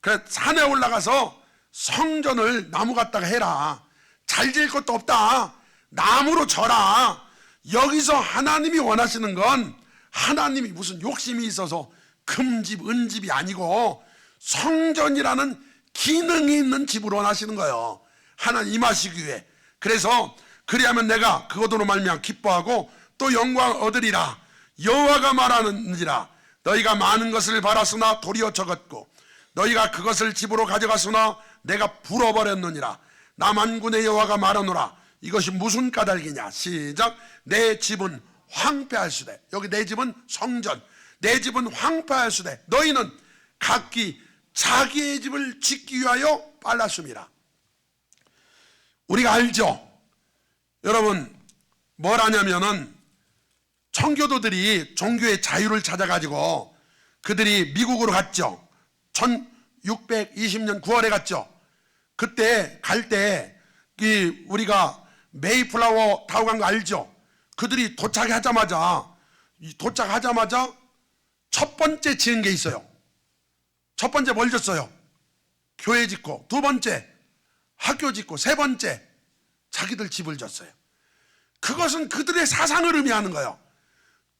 그래서 산에 올라가서 성전을 나무 갖다가 해라. 잘 지을 것도 없다. 나무로 져라. 여기서 하나님이 원하시는 건, 하나님이 무슨 욕심이 있어서 금집, 은집이 아니고 성전이라는 기능이 있는 집으로 원하시는 거예요. 하나님 임하시기 위해. 그래서 그리하면 내가 그것으로 말미암아 기뻐하고 또 영광 얻으리라. 여호와가 말하는지라. 너희가 많은 것을 바랐으나 도리어 적었고, 너희가 그것을 집으로 가져갔으나 내가 불어버렸느니라. 나 만군의 여호와가 말하노라. 이것이 무슨 까닭이냐. 시작. 내 집은 황폐하시되. 여기 내 집은 성전. 내 집은 황폐하시되 너희는 각기 자기의 집을 짓기 위하여 빨랐습니다. 우리가 알죠? 여러분, 뭘 하냐면은 청교도들이 종교의 자유를 찾아가지고 그들이 미국으로 갔죠. 1620년 9월에 갔죠. 그때 갈 때 우리가 메이플라워 타고 간 거 알죠? 그들이 도착하자마자 첫 번째 지은 게 있어요. 첫 번째 뭘 졌어요? 교회 짓고, 두 번째 학교 짓고, 세 번째 자기들 집을 졌어요. 그것은 그들의 사상을 의미하는 거예요.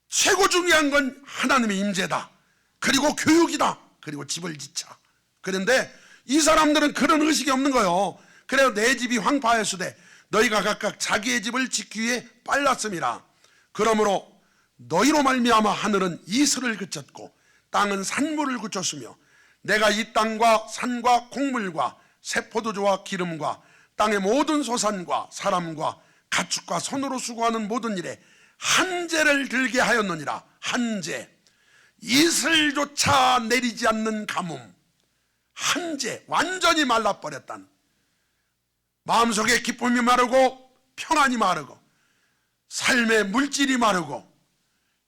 최고 중요한 건 하나님의 임재다, 그리고 교육이다, 그리고 집을 짓자. 그런데 이 사람들은 그런 의식이 없는 거예요. 그래서 내 집이 황폐하였으되 너희가 각각 자기의 집을 짓기 위해 빨랐음이라. 그러므로 너희로 말미암아 하늘은 이슬을 그쳤고 땅은 산물을 그쳤으며 내가 이 땅과 산과 곡물과 새포도주와 기름과 땅의 모든 소산과 사람과 가축과 손으로 수고하는 모든 일에 한재를 들게 하였느니라. 한재, 이슬조차 내리지 않는 가뭄, 한재, 완전히 말라버렸다는, 마음속에 기쁨이 마르고 평안이 마르고 삶의 물질이 마르고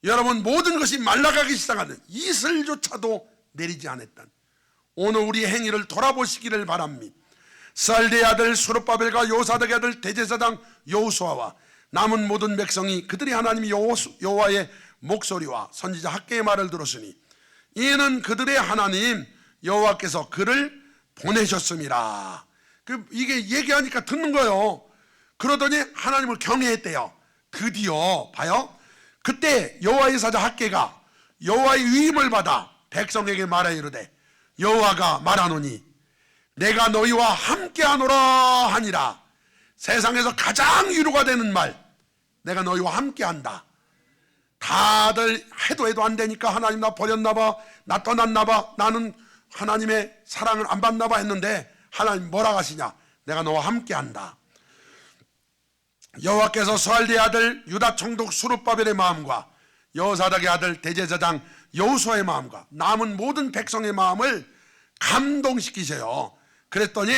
여러분 모든 것이 말라가기 시작하는, 이슬조차도 내리지 않았다는, 오늘 우리의 행위를 돌아보시기를 바랍니다. 살대의 아들 스룹바벨과 요사닥의 아들 대제사장 여호수아와 남은 모든 백성이 그들이 하나님 여호와의 목소리와 선지자 학개의 말을 들었으니 이는 그들의 하나님 여호와께서 그를 보내셨음이라. 이게 얘기하니까 듣는 거예요. 그러더니 하나님을 경외했대요. 드디어 봐요. 그때 여호와의 사자 학개가 여호와의 위임을 받아 백성에게 말하여 이르되 여호와가 말하노니 내가 너희와 함께하노라 하니라. 세상에서 가장 위로가 되는 말, 내가 너희와 함께한다. 다들 해도 안 되니까 하나님 나 버렸나봐, 나 떠났나봐, 나는 하나님의 사랑을 안 받나봐 했는데 하나님 뭐라 하시냐? 내가 너와 함께한다. 여호와께서 스알디의 아들 유다 총독 스룹바벨의 마음과 여호사닥의 아들 대제사장 여호수아의 마음과 남은 모든 백성의 마음을 감동시키세요. 그랬더니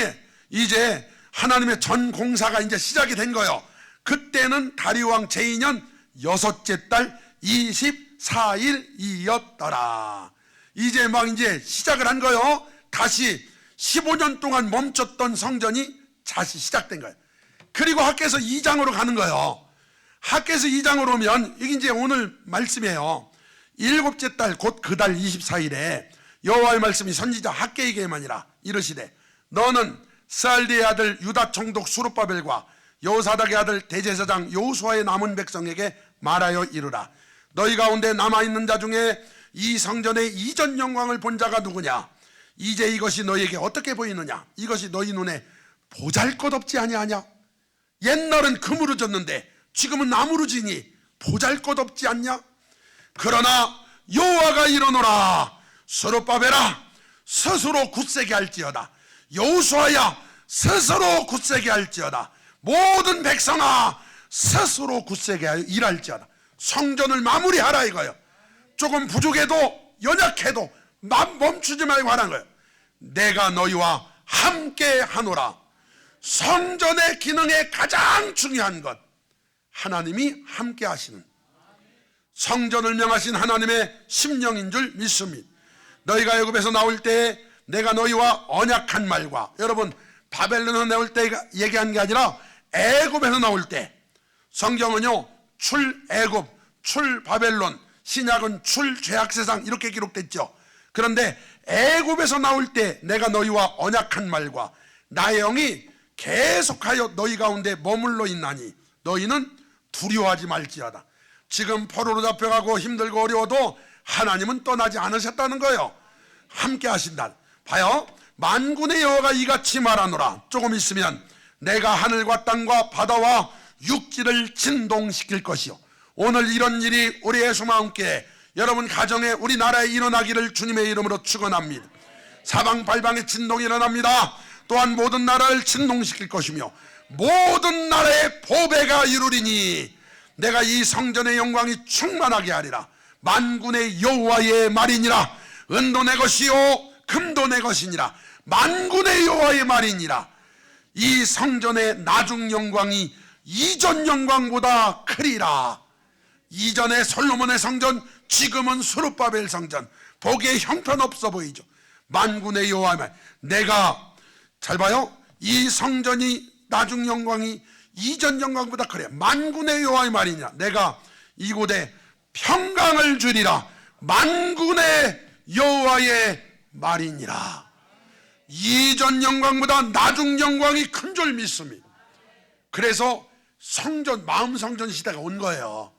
이제 하나님의 전 공사가 이제 시작이 된 거예요. 그때는 다리오 왕 제2년 6째 달 24일이었더라. 이제 막 이제 시작을 한 거예요. 다시 15년 동안 멈췄던 성전이 다시 시작된 거예요. 그리고 학개서 2장으로 가는 거예요. 학개서 2장으로 오면 이게 이제 오늘 말씀이에요. 7째 달 곧 그 달 24일에 여호와의 말씀이 선지자 학개에게만이라 이르시되 너는 스알디의 아들 유다 총독 스룹바벨과 여호사닥의 아들 대제사장 여호수아의 남은 백성에게 말하여 이르라. 너희 가운데 남아있는 자 중에 이 성전의 이전 영광을 본 자가 누구냐? 이제 이것이 너희에게 어떻게 보이느냐? 이것이 너희 눈에 보잘것없지 아니하냐? 옛날은 금으로 졌는데 지금은 나무로 지니 보잘것없지 않냐? 그러나 여호와가 이르노라. 스룹바벨아 스스로 굳세게 할지어다. 여호수아야 스스로 굳세게 할지어다. 모든 백성아 스스로 굳세게 하여 일할지어다. 성전을 마무리하라 이거예요. 조금 부족해도 연약해도 멈추지 말고 하라는 거예요. 내가 너희와 함께 하노라. 성전의 기능에 가장 중요한 것, 하나님이 함께 하시는, 성전을 명하신 하나님의 심령인 줄 믿습니다. 너희가 애굽에서 나올 때 내가 너희와 언약한 말과, 여러분 바벨론에서 나올 때 얘기한 게 아니라 애굽에서 나올 때, 성경은요 출애굽, 출바벨론, 신약은 출죄악세상 이렇게 기록됐죠. 그런데 애굽에서 나올 때 내가 너희와 언약한 말과 나의 영이 계속하여 너희 가운데 머물러 있나니 너희는 두려워하지 말지어다. 지금 포로로 잡혀가고 힘들고 어려워도 하나님은 떠나지 않으셨다는 거예요. 함께 하신다. 봐요. 만군의 여호와가 이같이 말하노라. 조금 있으면 내가 하늘과 땅과 바다와 육지를 진동시킬 것이요. 오늘 이런 일이 우리 예수와 함께 여러분 가정에 우리나라에 일어나기를 주님의 이름으로 축원합니다. 사방팔방에 진동이 일어납니다. 또한 모든 나라를 진동시킬 것이며 모든 나라의 보배가 이루리니 내가 이 성전의 영광이 충만하게 하리라. 만군의 여호와의 말이니라. 은도 내 것이요 금도 내 것이니라. 만군의 여호와의 말이니라. 이 성전의 나중 영광이 이전 영광보다 크리라. 이전의 솔로몬의 성전, 지금은 스룹바벨 성전, 보기에 형편없어 보이죠. 만군의 여호와의 말, 내가 잘 봐요. 이 성전이 나중 영광이 이전 영광보다 크리라. 만군의 여호와의 말이냐. 내가 이곳에 평강을 주리라. 만군의 여호와의 말이니라. 이전 영광보다 나중 영광이 큰 줄 믿습니다. 그래서 성전, 마음 성전 시대가 온 거예요.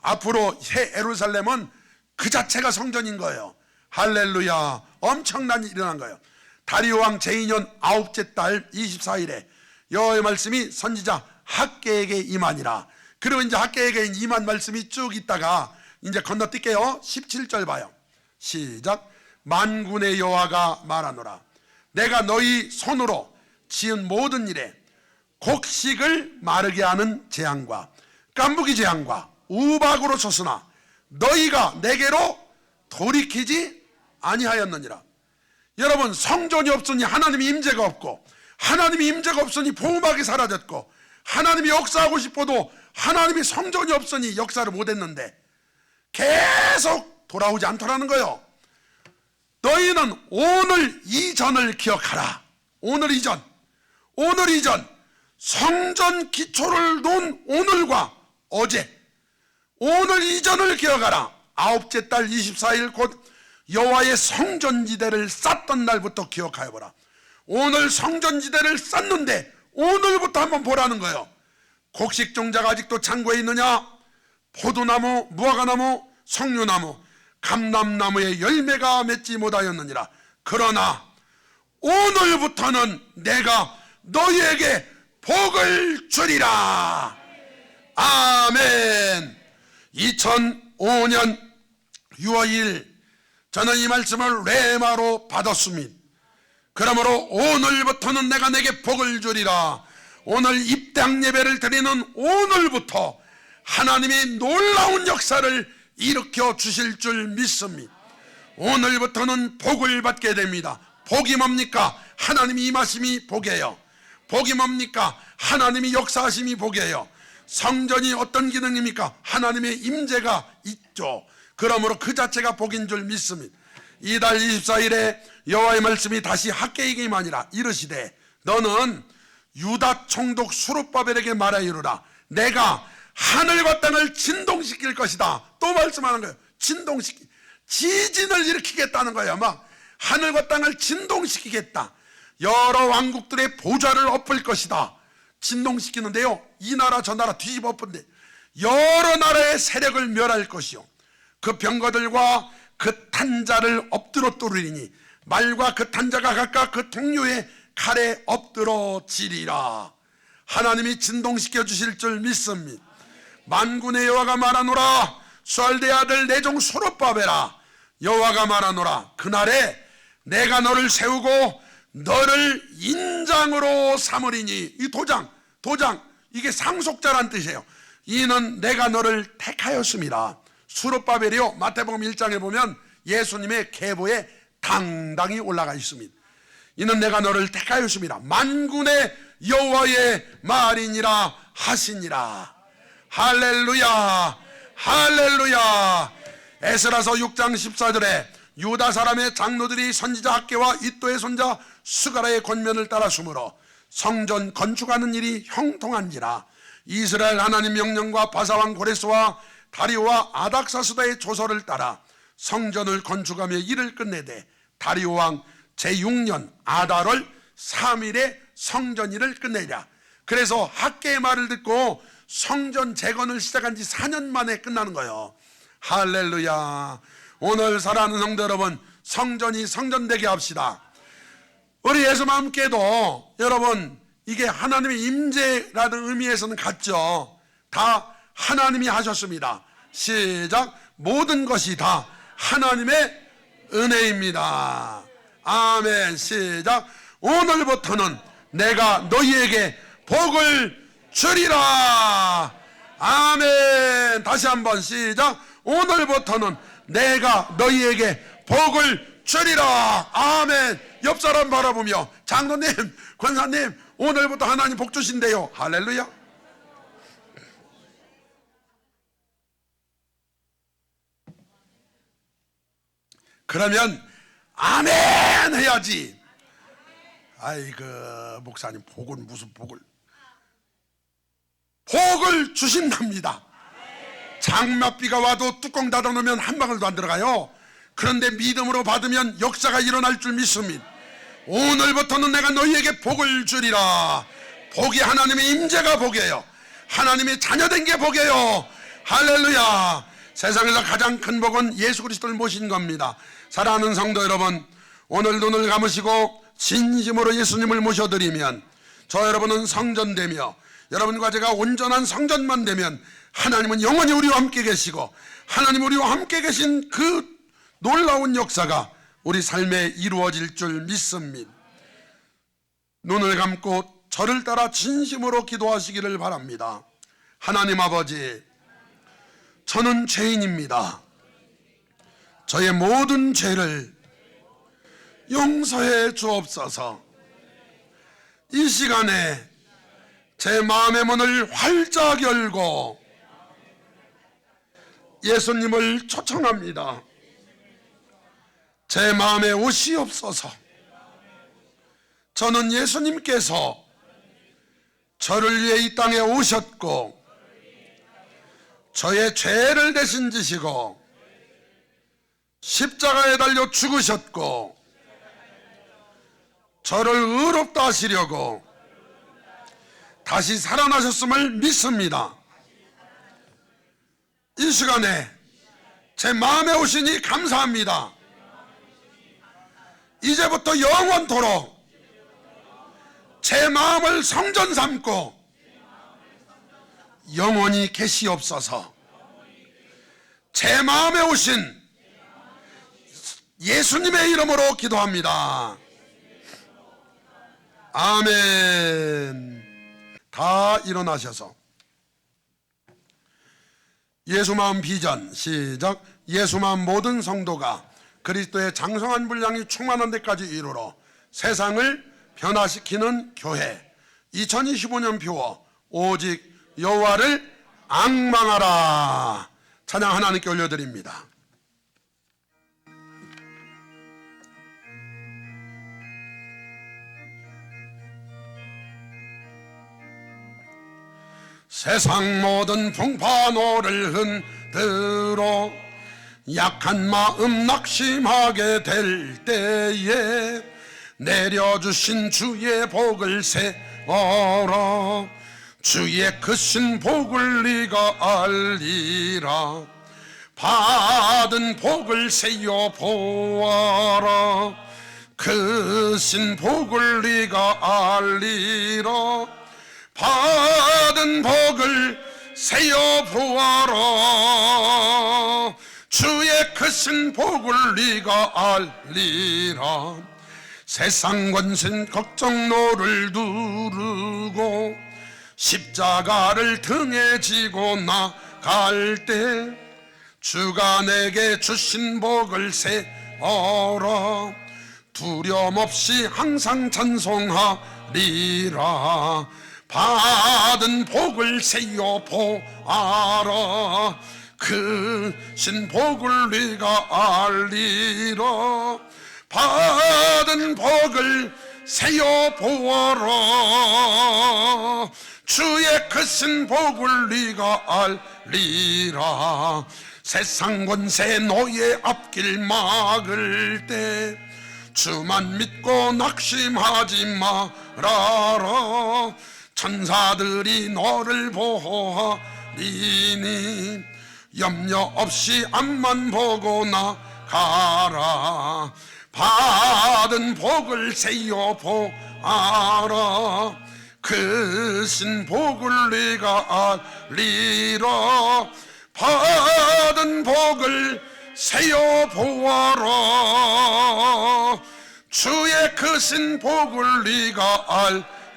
앞으로 새 예루살렘은 그 자체가 성전인 거예요. 할렐루야. 엄청난 일이 일어난 거예요. 다리오 왕 제2년 9째 달 24일에 여호와의 말씀이 선지자 학개에게 임하니라. 그리고 이제 학개에게 임한 말씀이 쭉 있다가 이제 건너뛸게요. 17절 봐요. 시작. 만군의 여호와가 말하노라. 내가 너희 손으로 지은 모든 일에 곡식을 마르게 하는 재앙과 깐부기 재앙과 우박으로 쳤으나 너희가 내게로 돌이키지 아니하였느니라. 여러분, 성전이 없으니 하나님의 임재가 없고, 하나님의 임재가 없으니 복음하기 사라졌고, 하나님이 역사하고 싶어도 하나님의 성전이 없으니 역사를 못했는데 계속 돌아오지 않더라는 거예요. 너희는 오늘 이전을 기억하라. 오늘 이전 성전 기초를 놓은 오늘과 어제, 오늘 이전을 기억하라. 9째 달 24일 곧 여호와의 성전지대를 쌓던 날부터 기억하여 보라. 오늘 성전지대를 쌓는데 오늘부터 한번 보라는 거예요. 곡식종자가 아직도 창고에 있느냐? 포도나무, 무화과나무, 석류나무, 감람나무의 열매가 맺지 못하였느니라. 그러나 오늘부터는 내가 너희에게 복을 주리라. 아멘. 2005년 6월 2일 저는 이 말씀을 레마로 받았습니다. 그러므로 오늘부터는 내가 내게 복을 주리라. 오늘 입당 예배를 드리는 오늘부터 하나님이 놀라운 역사를 일으켜 주실 줄 믿습니다. 오늘부터는 복을 받게 됩니다. 복이 뭡니까? 하나님이 임하심이 복이에요. 복이 뭡니까? 하나님이 역사하심이 복이에요. 성전이 어떤 기능입니까? 하나님의 임재가 있죠. 그러므로 그 자체가 복인 줄 믿습니다. 이달 24일에 여호와의 말씀이 다시 학개에게 임하니라. 이르시되 너는 유다 총독 스룹바벨에게 말하여 이르라. 내가 하늘과 땅을 진동시킬 것이다. 또 말씀하는 거예요. 지진을 일으키겠다는 거예요. 막 하늘과 땅을 진동시키겠다. 여러 왕국들의 보좌를 엎을 것이다. 진동시키는데요, 이 나라 저 나라 뒤집어 엎은데 여러 나라의 세력을 멸할 것이요, 그 병거들과 그 탄자를 엎드러 뚫으리니 말과 그 탄자가 각각 그 동료의 칼에 엎드러지리라. 하나님이 진동시켜 주실 줄 믿습니다. 만군의 여호와가 말하노라. 수알데 아들 내 종 스룹바벨아, 여호와가 말하노라. 그날에 내가 너를 세우고 너를 인장으로 삼으리니. 이 도장 이게 상속자란 뜻이에요. 이는 내가 너를 택하였습니다. 스룹바벨이요, 마태복음 1장에 보면 예수님의 계보에 당당히 올라가 있습니다. 이는 내가 너를 택하였습니다. 만군의 여호와의 말이니라 하시니라. 할렐루야, 할렐루야. 에스라서 6장 14절에 유다 사람의 장로들이 선지자 학개와 이도의 손자 스가랴의 권면을 따라 숨으로 성전 건축하는 일이 형통한지라. 이스라엘 하나님 명령과 바사왕 고레스와 다리오와 아닥사스다의 조서를 따라 성전을 건축하며 일을 끝내되 다리오 왕 제6년 아달월 3일에 성전 일을 끝내랴. 그래서 학개의 말을 듣고 성전 재건을 시작한 지 4년 만에 끝나는 거예요. 할렐루야. 오늘 사랑하는 성도 여러분, 성전이 성전되게 합시다. 우리 예수와 함께도 여러분, 이게 하나님의 임재라는 의미에서는 같죠. 다 하나님이 하셨습니다. 시작. 모든 것이 다 하나님의 은혜입니다. 아멘. 시작. 오늘부터는 내가 너희에게 복을 주리라. 아멘. 다시 한번 시작. 오늘부터는 내가 너희에게 복을 주리라. 아멘. 옆 사람 바라보며 장로님, 권사님, 오늘부터 하나님 복 주신대요. 할렐루야. 그러면 아멘 해야지. 아이고, 목사님 복은 무슨 복을 주신답니다. 장맛비가 와도 뚜껑 닫아놓으면 한 방울도 안 들어가요. 그런데 믿음으로 받으면 역사가 일어날 줄 믿습니다. 오늘부터는 내가 너희에게 복을 주리라. 복이 하나님의 임재가 복이에요. 하나님의 자녀된 게 복이에요. 할렐루야. 세상에서 가장 큰 복은 예수 그리스도를 모신 겁니다. 사랑하는 성도 여러분, 오늘 눈을 감으시고 진심으로 예수님을 모셔드리면 저 여러분은 성전되며, 여러분과 제가 온전한 성전만 되면 하나님은 영원히 우리와 함께 계시고, 하나님 우리와 함께 계신 그 놀라운 역사가 우리 삶에 이루어질 줄 믿습니다. 눈을 감고 저를 따라 진심으로 기도하시기를 바랍니다. 하나님 아버지, 저는 죄인입니다. 저의 모든 죄를 용서해 주옵소서. 이 시간에 제 마음의 문을 활짝 열고 예수님을 초청합니다. 제 마음에 오시옵소서. 저는 예수님께서 저를 위해 이 땅에 오셨고 저의 죄를 대신 지시고 십자가에 달려 죽으셨고 저를 의롭다 하시려고 다시 살아나셨음을 믿습니다. 이 시간에 제 마음에 오시니 감사합니다. 이제부터 영원토록 제 마음을 성전 삼고 영원히 계시옵소서. 제 마음에 오신 예수님의 이름으로 기도합니다. 아멘. 다 일어나셔서 예수마음 비전 시작. 예수마음 모든 성도가 그리스도의 장성한 분량이 충만한 데까지 이르러 세상을 변화시키는 교회. 2025년 표어 오직 여호와를 앙망하라. 찬양 하나님께 올려드립니다. 세상 모든 풍파노를 흔들어 약한 마음 낙심하게 될 때에 내려주신 주의 복을 세어라. 주의 크신 복을 네가 알리라. 받은 복을 세어 보아라. 크신 복을 네가 알리라. 받은 복을 세어 보아라. 주의 크신 복을 네가 알리라. 세상 권세 걱정노를 두르고 십자가를 등에 지고 나갈 때 주가 내게 주신 복을 세어라. 두려움 없이 항상 찬송하리라. 받은 복을 세어 보아라. 크신 복을 네가 알리라. 받은 복을 세어 보아라. 주의 크신 복을 네가 알리라. 세상 권세 너의 앞길 막을 때 주만 믿고 낙심하지 말아라. 천사들이 너를 보호하리니 염려 없이 앞만 보고 나가라. 받은 복을 세어 보아라. 크신 복을 네가 알리라. 받은 복을 세어 보아라. 주의 크신 복을 네가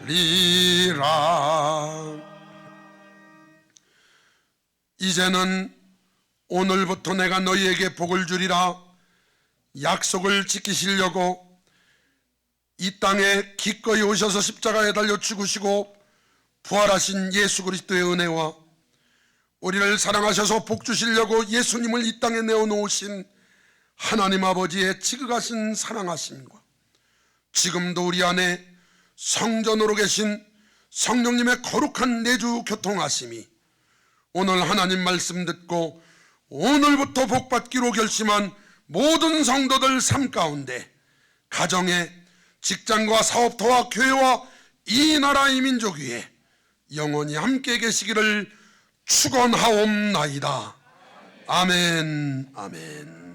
알리라. 이제는 오늘부터 내가 너희에게 복을 주리라. 약속을 지키시려고 이 땅에 기꺼이 오셔서 십자가에 달려 죽으시고 부활하신 예수 그리스도의 은혜와 우리를 사랑하셔서 복 주시려고 예수님을 이 땅에 내어놓으신 하나님 아버지의 지극하신 사랑하심과 지금도 우리 안에 성전으로 계신 성령님의 거룩한 내주 교통하심이 오늘 하나님 말씀 듣고 오늘부터 복받기로 결심한 모든 성도들 삶 가운데 가정에 직장과 사업터와 교회와 이 나라 이 민족 위에 영원히 함께 계시기를 축원하옵나이다. 아멘. 아멘.